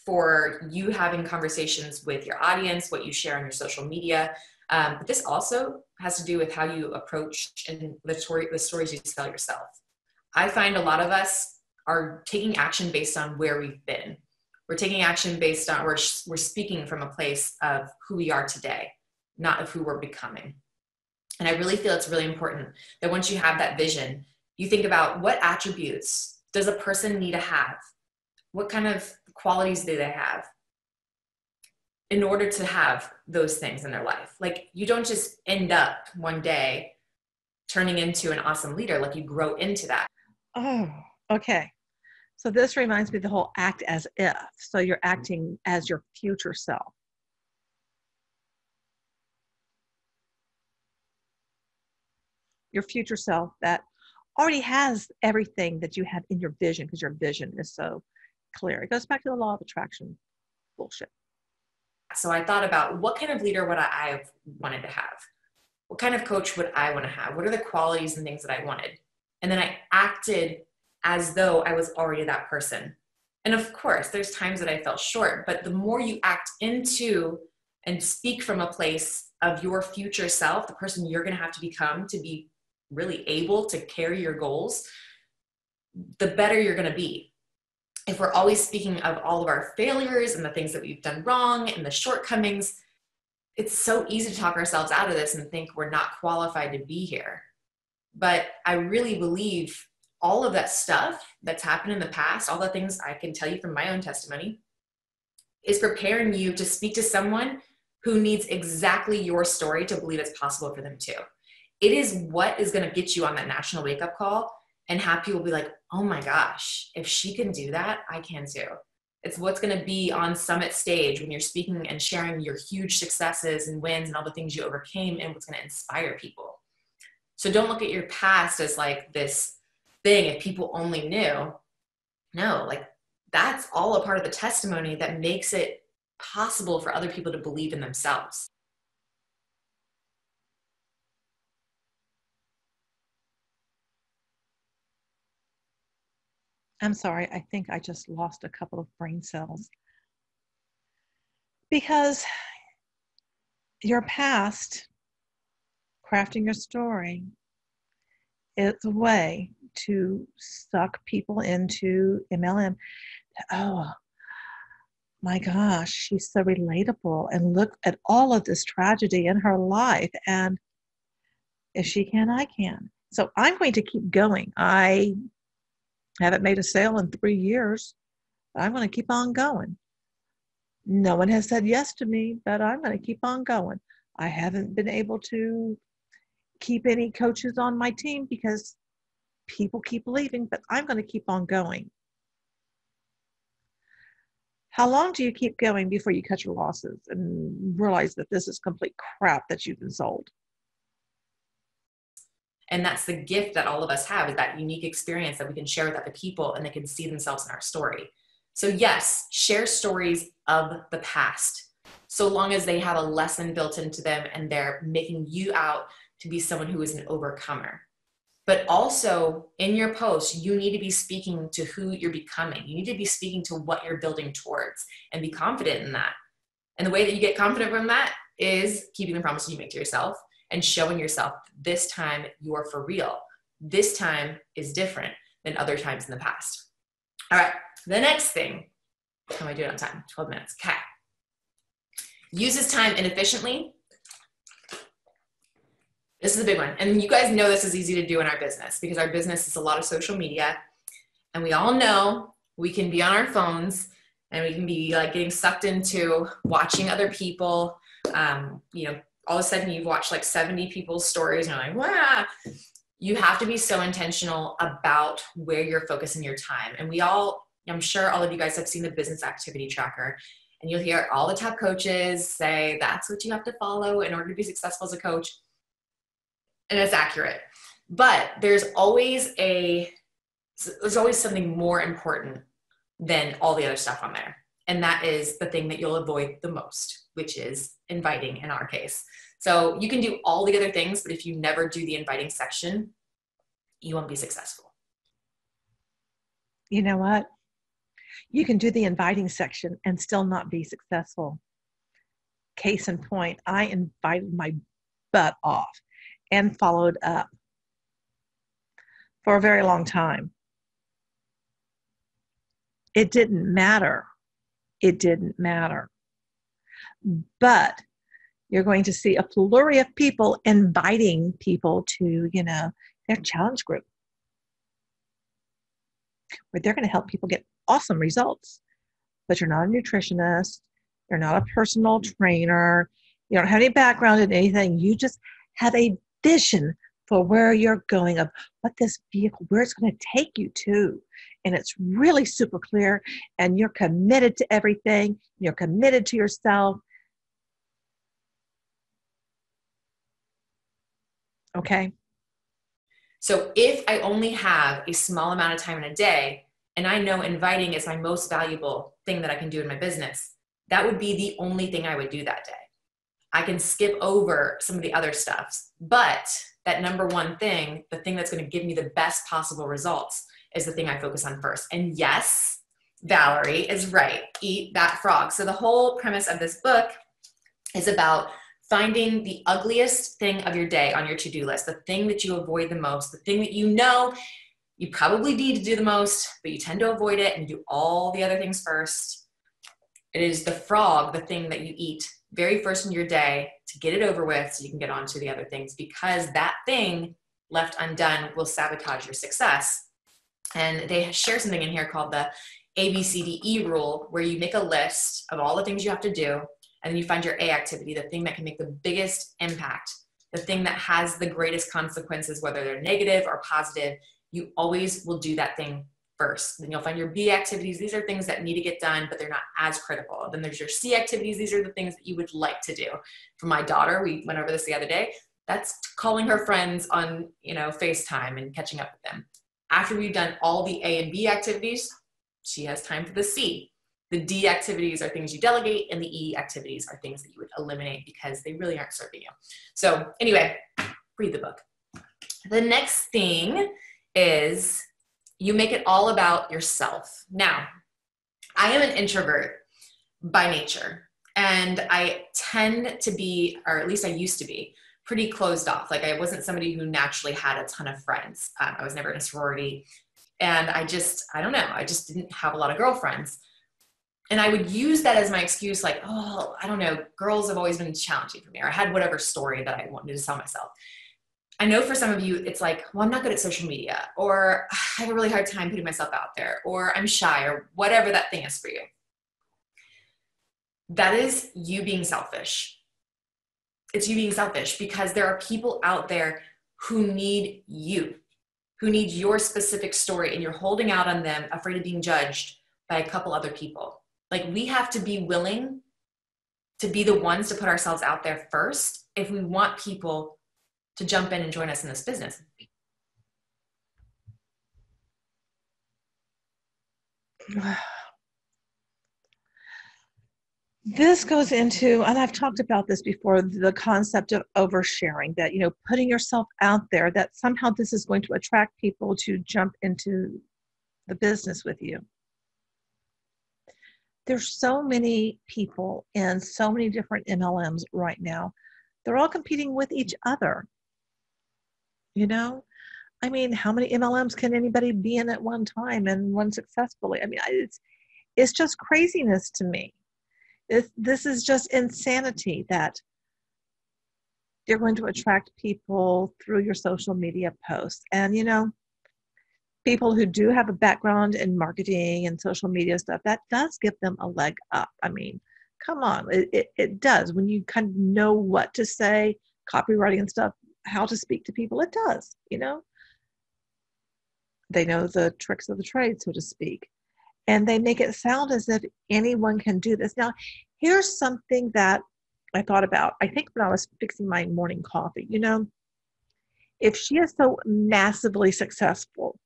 for you having conversations with your audience, what you share on your social media, but this also has to do with how you approach and the stories you tell yourself. I find a lot of us are taking action based on where we've been. We're taking action based on, we're speaking from a place of who we are today, not of who we're becoming. And I really feel it's really important that once you have that vision, you think about what attributes does a person need to have? What kind of qualities do they have in order to have those things in their life? Like, you don't just end up one day turning into an awesome leader. Like, you grow into that. Oh, okay. So this reminds me of the whole act as if. So you're acting as your future self. Your future self that already has everything that you have in your vision, because your vision is so clear. It goes back to the law of attraction bullshit. So I thought about, what kind of leader would I have wanted to have? What kind of coach would I want to have? What are the qualities and things that I wanted? And then I acted as though I was already that person. And of course, there's times that I fell short, but the more you act into and speak from a place of your future self, the person you're going to have to become to be really able to carry your goals, the better you're going to be. If we're always speaking of all of our failures and the things that we've done wrong and the shortcomings, it's so easy to talk ourselves out of this and think we're not qualified to be here. But I really believe all of that stuff that's happened in the past, all the things I can tell you from my own testimony, is preparing you to speak to someone who needs exactly your story to believe it's possible for them too. It is what is going to get you on that national wake-up call and have people be like, oh my gosh, if she can do that, I can too. It's what's going to be on summit stage when you're speaking and sharing your huge successes and wins and all the things you overcame, and what's going to inspire people. So don't look at your past as like this thing, if people only knew. No, like, that's all a part of the testimony that makes it possible for other people to believe in themselves. I'm sorry, I think I just lost a couple of brain cells. Because your past, crafting your story, is a way to suck people into MLM. Oh my gosh, she's so relatable. And look at all of this tragedy in her life. And if she can, I can. So I'm going to keep going. I Haven't made a sale in 3 years, but I'm going to keep on going. No one has said yes to me, but I'm going to keep on going. I haven't been able to keep any coaches on my team because people keep leaving, but I'm going to keep on going. How long do you keep going before you cut your losses and realize that this is complete crap that you've been sold? And that's the gift that all of us have, is that unique experience that we can share with other people and they can see themselves in our story. So yes, share stories of the past, so long as they have a lesson built into them and they're making you out to be someone who is an overcomer. But also in your post, you need to be speaking to who you're becoming. You need to be speaking to what you're building towards and be confident in that. And the way that you get confident from that is keeping the promises you make to yourself and showing yourself this time you're for real. This time is different than other times in the past. All right, the next thing, how am I doing on time? 12 minutes, okay. Uses time inefficiently. This is a big one. And you guys know this is easy to do in our business because our business is a lot of social media. And we all know we can be on our phones and we can be like getting sucked into watching other people. You know, all of a sudden you've watched like 70 people's stories and you're like, wow. You have to be so intentional about where you're focusing your time. And I'm sure all of you guys have seen the business activity tracker, and you'll hear all the top coaches say, that's what you have to follow in order to be successful as a coach. And it's accurate, but there's always something more important than all the other stuff on there. And that is the thing that you'll avoid the most, which is inviting in our case. So you can do all the other things, but if you never do the inviting section, you won't be successful. You know what? You can do the inviting section and still not be successful. Case in point, I invited my butt off and followed up for a very long time. It didn't matter. It didn't matter. But you're going to see a flurry of people inviting people to, their challenge group, where they're going to help people get awesome results. But you're not a nutritionist. You're not a personal trainer. You don't have any background in anything. You just have a vision for where you're going, of what this vehicle, where it's going to take you to. And it's really super clear, and you're committed to everything. You're committed to yourself. Okay. So if I only have a small amount of time in a day, and I know inviting is my most valuable thing that I can do in my business, that would be the only thing I would do that day. I can skip over some of the other stuffs, but that number one thing, the thing that's going to give me the best possible results, is the thing I focus on first. And yes, Valerie is right. Eat that frog. So the whole premise of this book is about finding the ugliest thing of your day on your to-do list, the thing that you avoid the most, the thing that you know you probably need to do the most, but you tend to avoid it and do all the other things first. It is the frog, the thing that you eat very first in your day to get it over with so you can get on to the other things, because that thing left undone will sabotage your success. And they share something in here called the ABCDE rule, where you make a list of all the things you have to do, and then you find your A activity, the thing that can make the biggest impact, the thing that has the greatest consequences, whether they're negative or positive. You always will do that thing first. Then you'll find your B activities. These are things that need to get done, but they're not as critical. Then there's your C activities. These are the things that you would like to do. For my daughter, we went over this the other day. That's calling her friends on, FaceTime and catching up with them. After we've done all the A and B activities, she has time for the C. The D activities are things you delegate, and the E activities are things that you would eliminate because they really aren't serving you. So anyway, read the book. The next thing is you make it all about yourself. Now, I am an introvert by nature, and I tend to be, or at least I used to be, pretty closed off. Like, I wasn't somebody who naturally had a ton of friends. I was never in a sorority, and I just didn't have a lot of girlfriends. And I would use that as my excuse, like, oh, I don't know, girls have always been challenging for me, or I had whatever story that I wanted to tell myself. I know for some of you, it's like, well, I'm not good at social media, or I have a really hard time putting myself out there, or I'm shy, or whatever that thing is for you. That is you being selfish. It's you being selfish because there are people out there who need you, who need your specific story, and you're holding out on them, afraid of being judged by a couple other people. Like, we have to be willing to be the ones to put ourselves out there first if we want people to jump in and join us in this business. This goes into, and I've talked about this before, the concept of oversharing, that, putting yourself out there, that somehow this is going to attract people to jump into the business with you. There's so many people in so many different MLMs right now. They're all competing with each other. I mean, how many MLMs can anybody be in at one time and run successfully? I mean, it's just craziness to me. This is just insanity that you're going to attract people through your social media posts. And, people who do have a background in marketing and social media stuff, that does give them a leg up. I mean, come on, it does. When you kind of know what to say, copywriting and stuff, how to speak to people, it does, They know the tricks of the trade, so to speak. And they make it sound as if anyone can do this. Now, here's something that I thought about. I think when I was fixing my morning coffee, if she is so massively successful,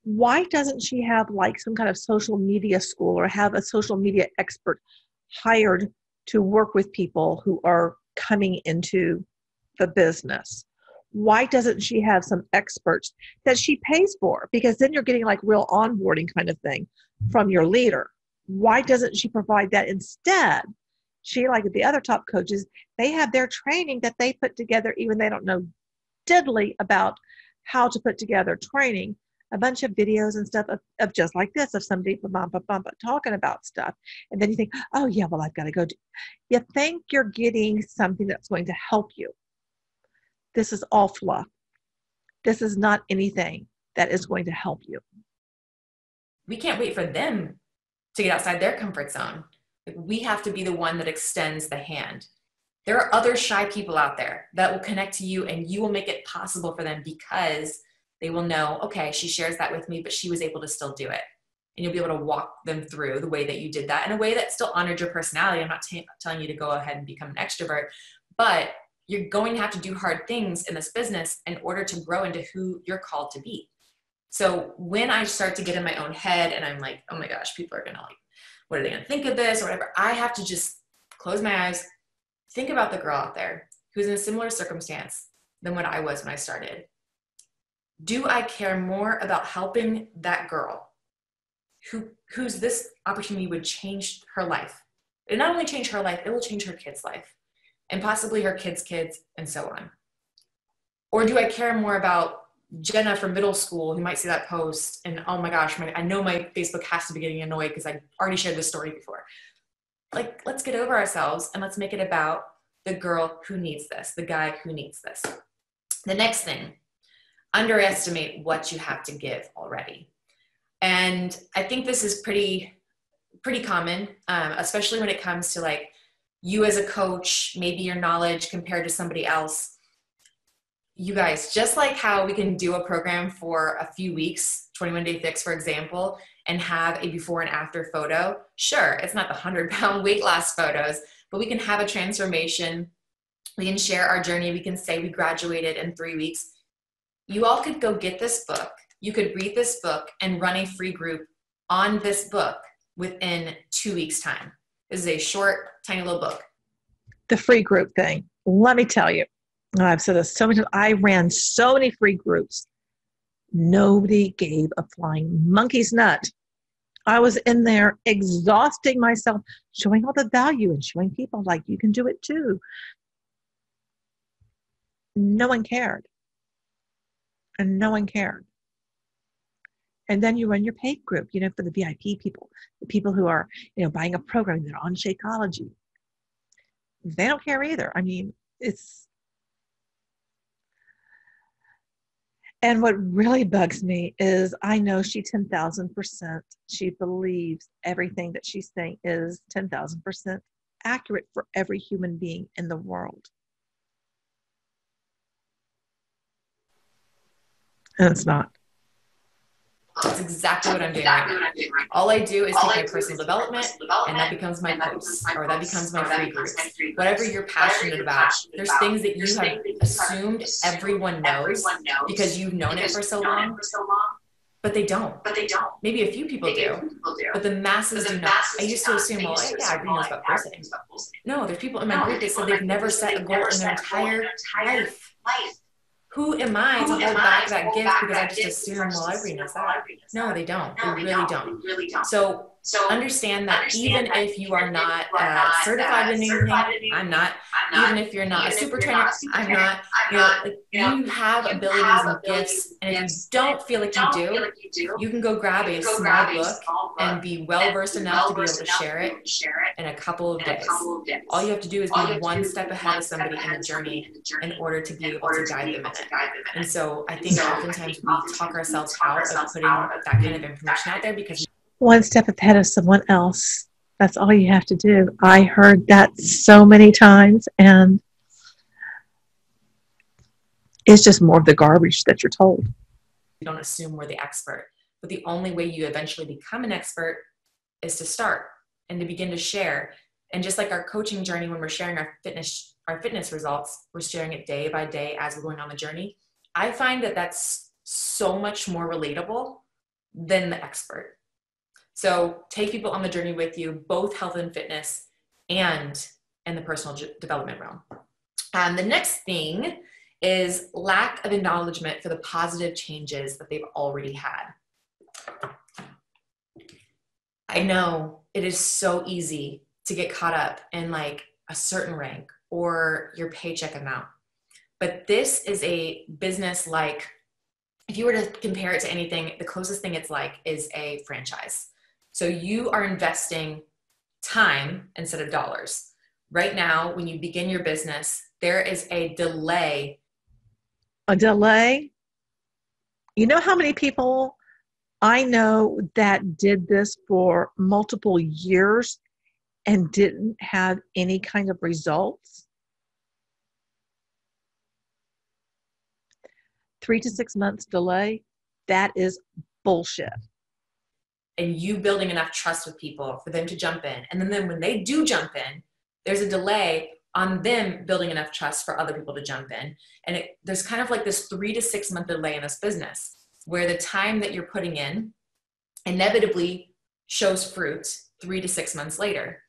why doesn't she have like some kind of social media school or have a social media expert hired to work with people who are coming into the business? Why doesn't she have some experts that she pays for? Because then you're getting like real onboarding kind of thing from your leader. Why doesn't she provide that? Instead, she, like the other top coaches, they have their training that they put together, even they don't know diddly about how to put together training, a bunch of videos and stuff of just like this, of somebody talking about stuff. And then you think, oh yeah, well, I've got to go do. You think you're getting something that's going to help you. This is all fluff. This is not anything that is going to help you. We can't wait for them to get outside their comfort zone. We have to be the one that extends the hand. There are other shy people out there that will connect to you, and you will make it possible for them because they will know, okay, she shares that with me, but she was able to still do it. And you'll be able to walk them through the way that you did that in a way that still honored your personality. I'm not telling you to go ahead and become an extrovert, but you're going to have to do hard things in this business in order to grow into who you're called to be. So when I start to get in my own head and I'm like, oh my gosh, people are gonna like, what are they gonna think of this or whatever, I have to just close my eyes, think about the girl out there who's in a similar circumstance than what I was when I started. Do I care more about helping that girl whose this opportunity would change her life? It not only change her life, it will change her kid's life and possibly her kids' kids and so on. Or do I care more about Jenna from middle school who might see that post and, oh my gosh, I know my Facebook has to be getting annoyed because I already shared this story before. Like, let's get over ourselves and let's make it about the girl who needs this, the guy who needs this. The next thing, underestimate what you have to give already. And I think this is pretty common, especially when it comes to like you as a coach, maybe your knowledge compared to somebody else. You guys, just like how we can do a program for a few weeks, 21-day fix, for example, and have a before and after photo. Sure, it's not the 100-pound weight loss photos, but we can have a transformation. We can share our journey. We can say we graduated in 3 weeks. You all could go get this book. You could read this book and run a free group on this book within 2 weeks' time. This is a short, tiny little book. The free group thing, let me tell you, I've said this so many times. I ran so many free groups. Nobody gave a flying monkey's nut. I was in there exhausting myself, showing all the value and showing people like you can do it too. No one cared. And no one cared. And then you run your paid group, for the VIP people, the people who are, buying a program, they're on Shakeology. They don't care either. I mean, And what really bugs me is I know she 10,000%, she believes everything that she's saying is 10,000% accurate for every human being in the world. And it's not. That's exactly what I'm doing right now. All I do is take my personal development, and that becomes my posts, or that becomes my free groups. Whatever you're passionate about, there's things that you have assumed everyone knows because you've known it for so long, but they don't. Maybe a few people do, but the masses do not. I used to assume, well, yeah, everybody knows about posting. No, there's people in my group that said they've never set a goal in their entire life. Who am I to hold back that gift because I just assume, well, everybody knows that? No, they don't. They really don't. So understand that even if you are not certified in anything, I'm not. Even if you're not a super trainer, I'm not. You know, like, you have abilities and gifts, and if you don't feel like you do, you can go grab a small book and be well versed enough to be able to share it in a couple of days. All you have to do is be one step ahead of somebody in the journey in order to be able to guide them in it. And so I think oftentimes we talk ourselves out of putting that kind of information out there because one step ahead of someone else. That's all you have to do. I heard that so many times, and it's just more of the garbage that you're told. you don't assume we're the expert. But the only way you eventually become an expert is to start and to begin to share. And just like our coaching journey, when we're sharing our fitness results, we're sharing it day by day as we're going on the journey. I find that that's so much more relatable than the expert. So take people on the journey with you, both health and fitness and in the personal development realm. The next thing is lack of acknowledgement for the positive changes that they've already had. I know it is so easy to get caught up in like a certain rank or your paycheck amount. But this is a business like, if you were to compare it to anything, the closest thing it's like is a franchise. So you are investing time instead of dollars. Right now, when you begin your business, there is a delay. A delay? You know how many people I know that did this for multiple years and didn't have any kind of results? 3 to 6 months delay, that is bullshit. And you building enough trust with people for them to jump in. And then when they do jump in, there's a delay on them building enough trust for other people to jump in. And there's kind of like this 3 to 6 month delay in this business where the time that you're putting in inevitably shows fruit 3 to 6 months later.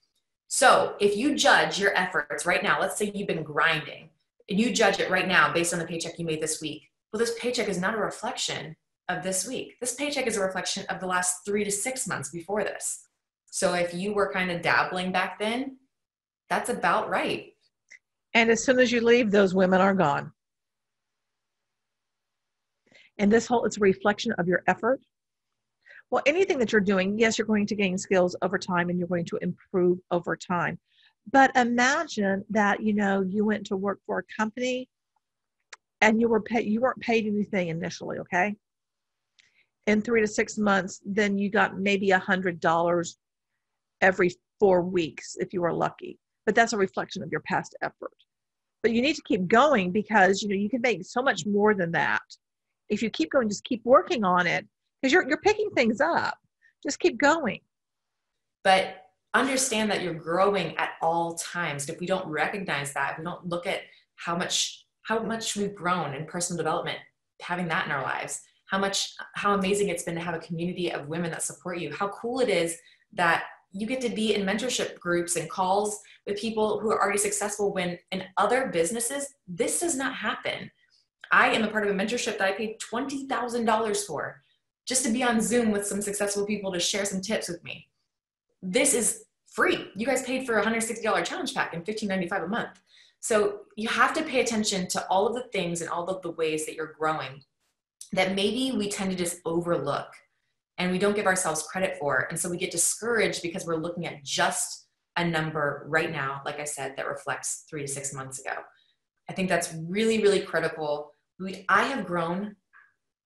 So if you judge your efforts right now, let's say you've been grinding and you judge it right now based on the paycheck you made this week. Well, this paycheck is not a reflection of this week. This paycheck is a reflection of the last 3 to 6 months before this. So if you were kind of dabbling back then, that's about right. And as soon as you leave, those women are gone. And it's a reflection of your effort. Well, anything that you're doing, yes, you're going to gain skills over time and you're going to improve over time. But imagine that, you went to work for a company and you weren't paid anything initially, okay? In 3 to 6 months, then you got maybe $100 every 4 weeks if you were lucky. But that's a reflection of your past effort. But you need to keep going because, you can make so much more than that. If you keep going, just keep working on it because you're picking things up. Just keep going. But understand that you're growing at all times. If we don't recognize that, if we don't look at how much we've grown in personal development, having that in our lives, how amazing it's been to have a community of women that support you, how cool it is that you get to be in mentorship groups and calls with people who are already successful when in other businesses, this does not happen. I am a part of a mentorship that I paid $20,000 for just to be on Zoom with some successful people to share some tips with me. This is free. You guys paid for a $160 challenge pack and $15.95 a month. So you have to pay attention to all of the things and all of the ways that you're growing that maybe we tend to just overlook and we don't give ourselves credit for. And so we get discouraged because we're looking at just a number right now, like I said, that reflects 3 to 6 months ago. I think that's really, really critical. I have grown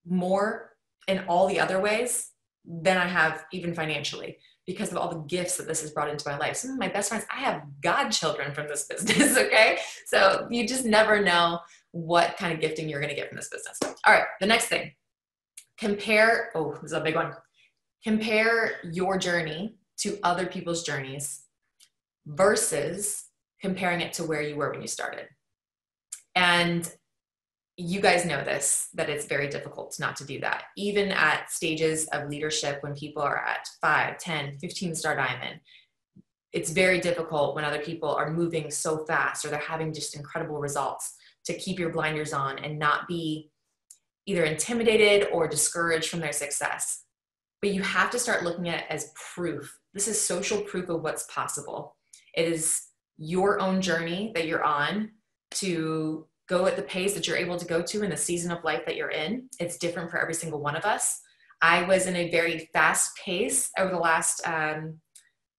more in all the other ways than I have even financially, because of all the gifts that this has brought into my life. Some of my best friends, I have godchildren from this business, okay? So you just never know what kind of gifting you're gonna get from this business. All right, the next thing, compare, oh, this is a big one. Compare your journey to other people's journeys versus comparing it to where you were when you started. And you guys know this, that it's very difficult not to do that. Even at stages of leadership, when people are at 5, 10, 15 star diamond, it's very difficult when other people are moving so fast or they're having just incredible results to keep your blinders on and not be either intimidated or discouraged from their success. But you have to start looking at it as proof. This is social proof of what's possible. It is your own journey that you're on to go at the pace that you're able to go to in the season of life that you're in. It's different for every single one of us. I was in a very fast pace over the last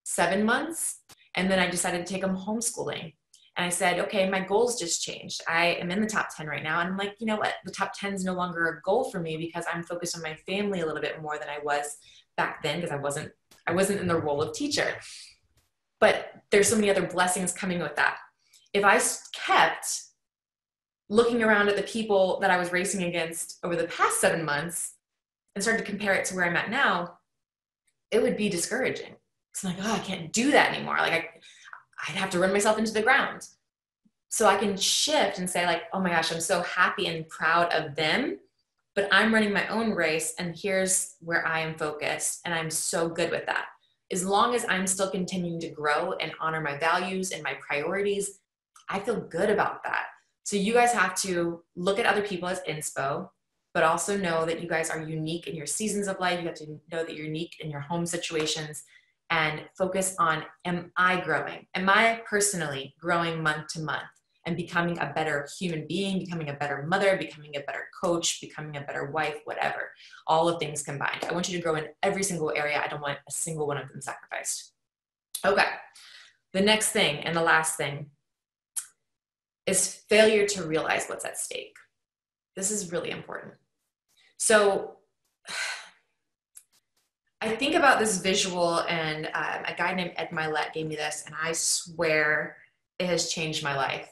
7 months. And then I decided to take them homeschooling. And I said, okay, my goals just changed. I am in the top 10 right now. And I'm like, you know what? The top 10 is no longer a goal for me because I'm focused on my family a little bit more than I was back then, because I wasn't in the role of teacher. But there's so many other blessings coming with that. If I kept looking around at the people that I was racing against over the past 7 months and started to compare it to where I'm at now, it would be discouraging. It's like, oh, I can't do that anymore. Like I'd have to run myself into the ground. So I can shift and say like, oh my gosh, I'm so happy and proud of them, but I'm running my own race and here's where I am focused. And I'm so good with that. As long as I'm still continuing to grow and honor my values and my priorities, I feel good about that. So you guys have to look at other people as inspo, but also know that you guys are unique in your seasons of life. You have to know that you're unique in your home situations and focus on, am I growing? Am I personally growing month to month and becoming a better human being, becoming a better mother, becoming a better coach, becoming a better wife, whatever, all of things combined. I want you to grow in every single area. I don't want a single one of them sacrificed. Okay, the next thing and the last thing is failure to realize what's at stake. This is really important. So I think about this visual, and a guy named Ed Milet gave me this, and I swear it has changed my life.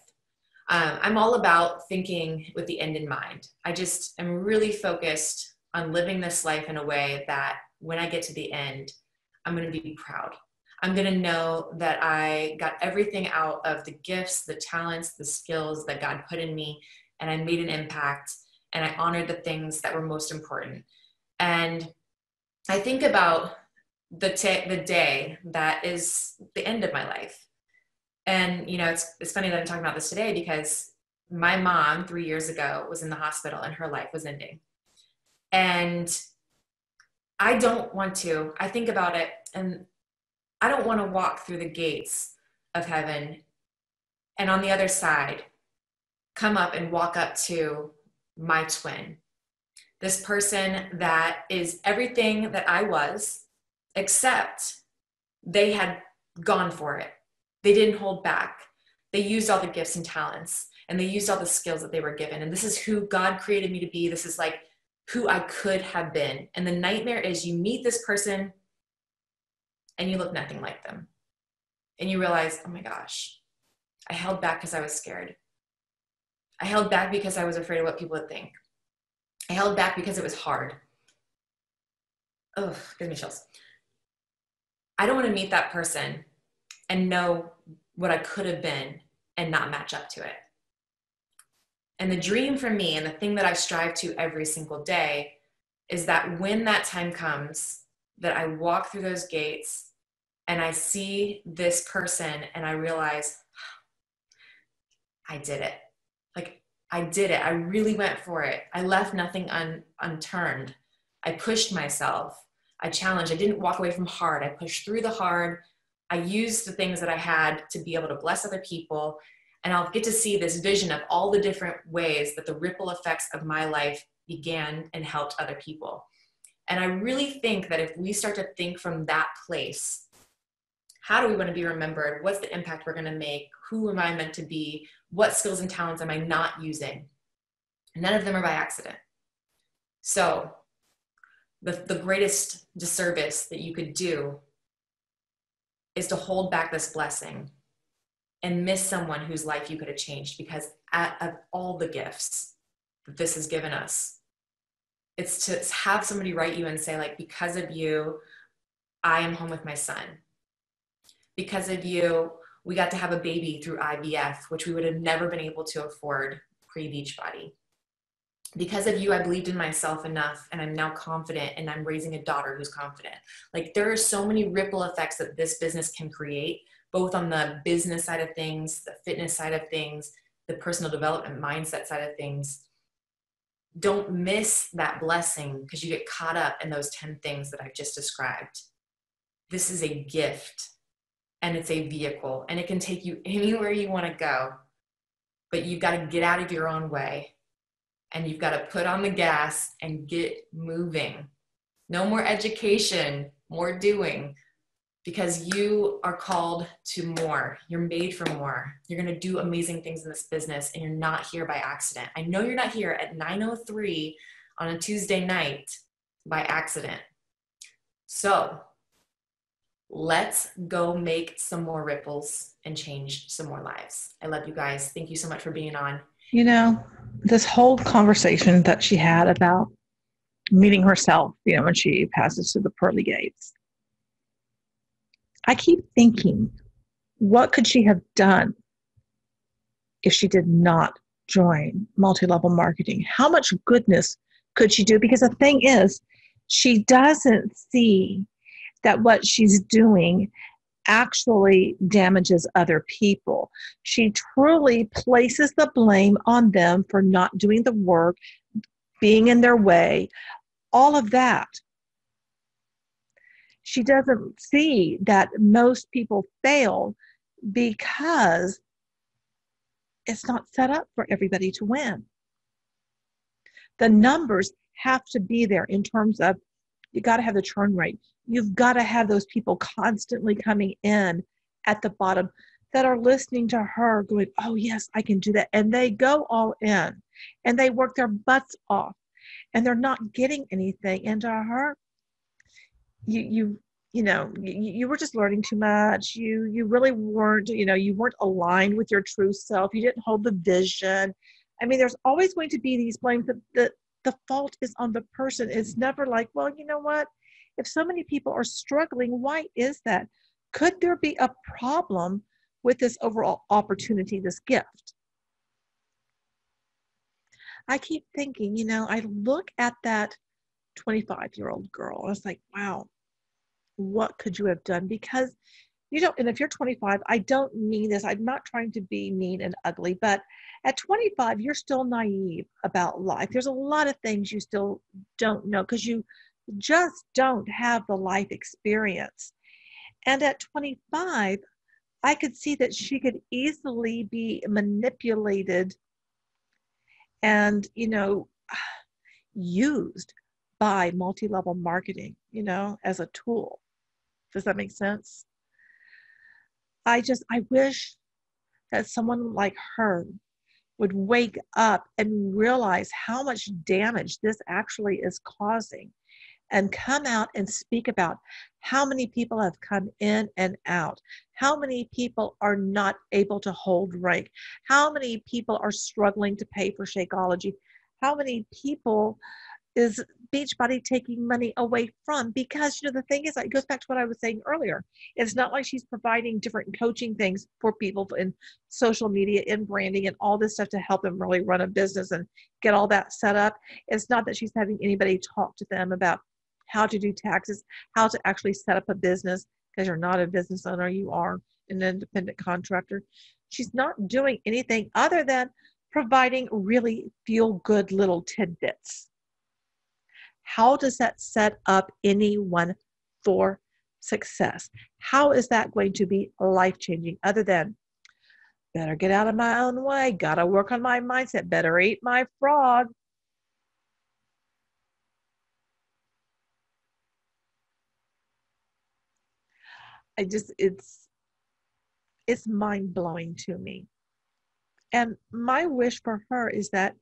I'm all about thinking with the end in mind. I just am really focused on living this life in a way that when I get to the end, I'm going to be proud. I'm going to know that I got everything out of the gifts, the talents, the skills that God put in me, and I made an impact, and I honored the things that were most important. And I think about the day that is the end of my life. And, you know, it's funny that I'm talking about this today because my mom 3 years ago was in the hospital and her life was ending. And I think about it, and I don't want to walk through the gates of heaven and on the other side come up and walk up to my twin, this person that is everything that I was, except they had gone for it. They didn't hold back. They used all the gifts and talents, and they used all the skills that they were given. And this is who God created me to be. This is like who I could have been. And the nightmare is you meet this person and you look nothing like them. And you realize, oh my gosh, I held back because I was scared. I held back because I was afraid of what people would think. I held back because it was hard. Oh, gives me chills. I don't want to meet that person and know what I could have been and not match up to it. And the dream for me, and the thing that I strive to every single day, is that when that time comes, that I walk through those gates and I see this person and I realize, I did it. Like, I did it. I really went for it. I left nothing unturned. I pushed myself. I challenged. I didn't walk away from hard. I pushed through the hard. I used the things that I had to be able to bless other people. And I'll get to see this vision of all the different ways that the ripple effects of my life began and helped other people. And I really think that if we start to think from that place, how do we want to be remembered? What's the impact we're going to make? Who am I meant to be? What skills and talents am I not using? None of them are by accident. So the greatest disservice that you could do is to hold back this blessing and miss someone whose life you could have changed, because of all the gifts that this has given us, it's to have somebody write you and say, like, because of you, I am home with my son. Because of you, we got to have a baby through IVF, which we would have never been able to afford pre-Beachbody. Because of you, I believed in myself enough and I'm now confident and I'm raising a daughter who's confident. Like, there are so many ripple effects that this business can create, both on the business side of things, the fitness side of things, the personal development mindset side of things. Don't miss that blessing because you get caught up in those 10 things that I've just described. This is a gift and it's a vehicle and it can take you anywhere you want to go, but you've got to get out of your own way and you've got to put on the gas and get moving. No more education, more doing, because you are called to more. You're made for more. You're going to do amazing things in this business and you're not here by accident. I know you're not here at 9:03 on a Tuesday night by accident. So let's go make some more ripples and change some more lives. I love you guys. Thank you so much for being on. You know, this whole conversation that she had about meeting herself, you know, when she passes through the pearly gates, I keep thinking, what could she have done if she did not join multi-level marketing? How much goodness could she do? Because the thing is, she doesn't see that what she's doing actually damages other people. She truly places the blame on them for not doing the work, being in their way, all of that. She doesn't see that most people fail because it's not set up for everybody to win. The numbers have to be there in terms of, you got to have the churn rate. You've got to have those people constantly coming in at the bottom that are listening to her going, oh yes, I can do that. And they go all in and they work their butts off and they're not getting anything. And to her, you were just learning too much. You really weren't, you weren't aligned with your true self. You didn't hold the vision. I mean, there's always going to be these blames that the fault is on the person. It's never like, well, you know what? If so many people are struggling, why is that? Could there be a problem with this overall opportunity, this gift? I keep thinking, I look at that 25-year-old girl. I was like, wow, what could you have done? Because and if you're 25, I don't mean this, I'm not trying to be mean and ugly, but at 25, you're still naive about life. There's a lot of things you still don't know because you just don't have the life experience. And at 25, I could see that she could easily be manipulated and, used by multi-level marketing, as a tool. Does that make sense? I wish that someone like her would wake up and realize how much damage this actually is causing and come out and speak about how many people have come in and out, how many people are not able to hold rank, how many people are struggling to pay for Shakeology, how many people is Beachbody taking money away from? Because the thing is, it goes back to what I was saying earlier. It's not like she's providing different coaching things for people in social media, in branding, and all this stuff to help them really run a business and get all that set up. It's not that she's having anybody talk to them about how to do taxes, how to actually set up a business, because you're not a business owner, you are an independent contractor. She's not doing anything other than providing really feel-good little tidbits. How does that set up anyone for success? How is that going to be life-changing other than, better get out of my own way, gotta work on my mindset, better eat my frog? It's mind-blowing to me. And my wish for her is that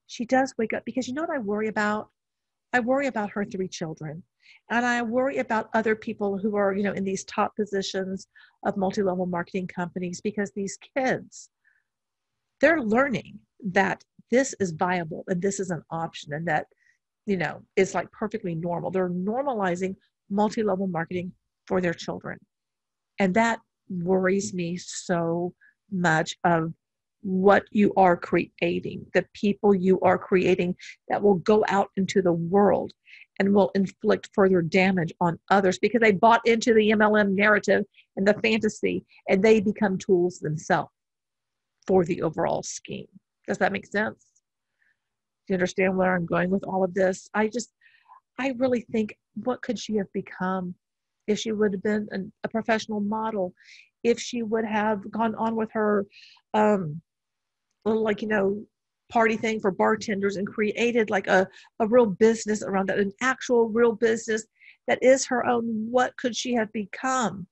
she does wake up, because you know what I worry about? I worry about her 3 children. And I worry about other people who are, in these top positions of multi-level marketing companies, because these kids, they're learning that this is viable and this is an option, and that, is like perfectly normal. They're normalizing multi-level marketing for their children. And that worries me so much, of what you are creating, the people you are creating that will go out into the world and will inflict further damage on others because they bought into the MLM narrative and the fantasy, and they become tools themselves for the overall scheme. Does that make sense? Do you understand where I'm going with all of this? I really think, what could she have become if she would have been a professional model, if she would have gone on with her, little, party thing for bartenders and created like a real business around that, an actual real business that is her own. What could she have become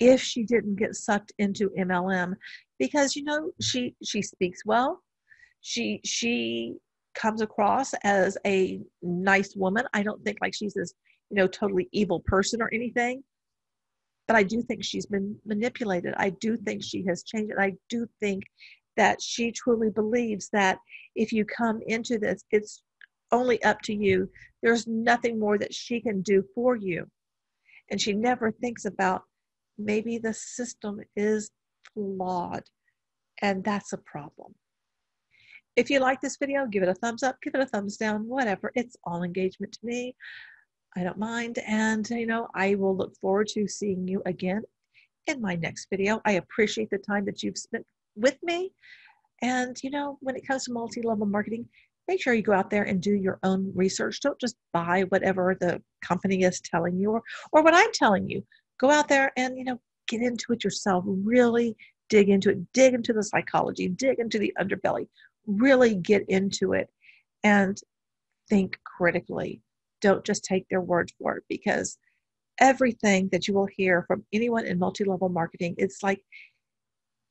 if she didn't get sucked into MLM? Because, she speaks well. She comes across as a nice woman. I don't think like she's this, totally evil person or anything. But I do think she's been manipulated. I do think she has changed. And I do think that she truly believes that if you come into this, it's only up to you. There's nothing more that she can do for you. And she never thinks about, maybe the system is flawed, and that's a problem. If you like this video, give it a thumbs up, give it a thumbs down, whatever. It's all engagement to me. I don't mind. And, I will look forward to seeing you again in my next video. I appreciate the time that you've spent with me. And, when it comes to multi-level marketing, make sure you go out there and do your own research. Don't just buy whatever the company is telling you, or what I'm telling you. Go out there and, get into it yourself. Really dig into it. Dig into the psychology. Dig into the underbelly. Really get into it and think critically. Don't just take their word for it, because everything that you will hear from anyone in multi-level marketing, it's like,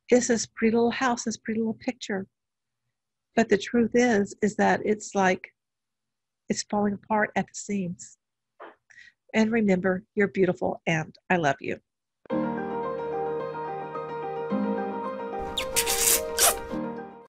it's this pretty little house, this pretty little picture. But the truth is that it's like, it's falling apart at the seams. And remember, you're beautiful and I love you.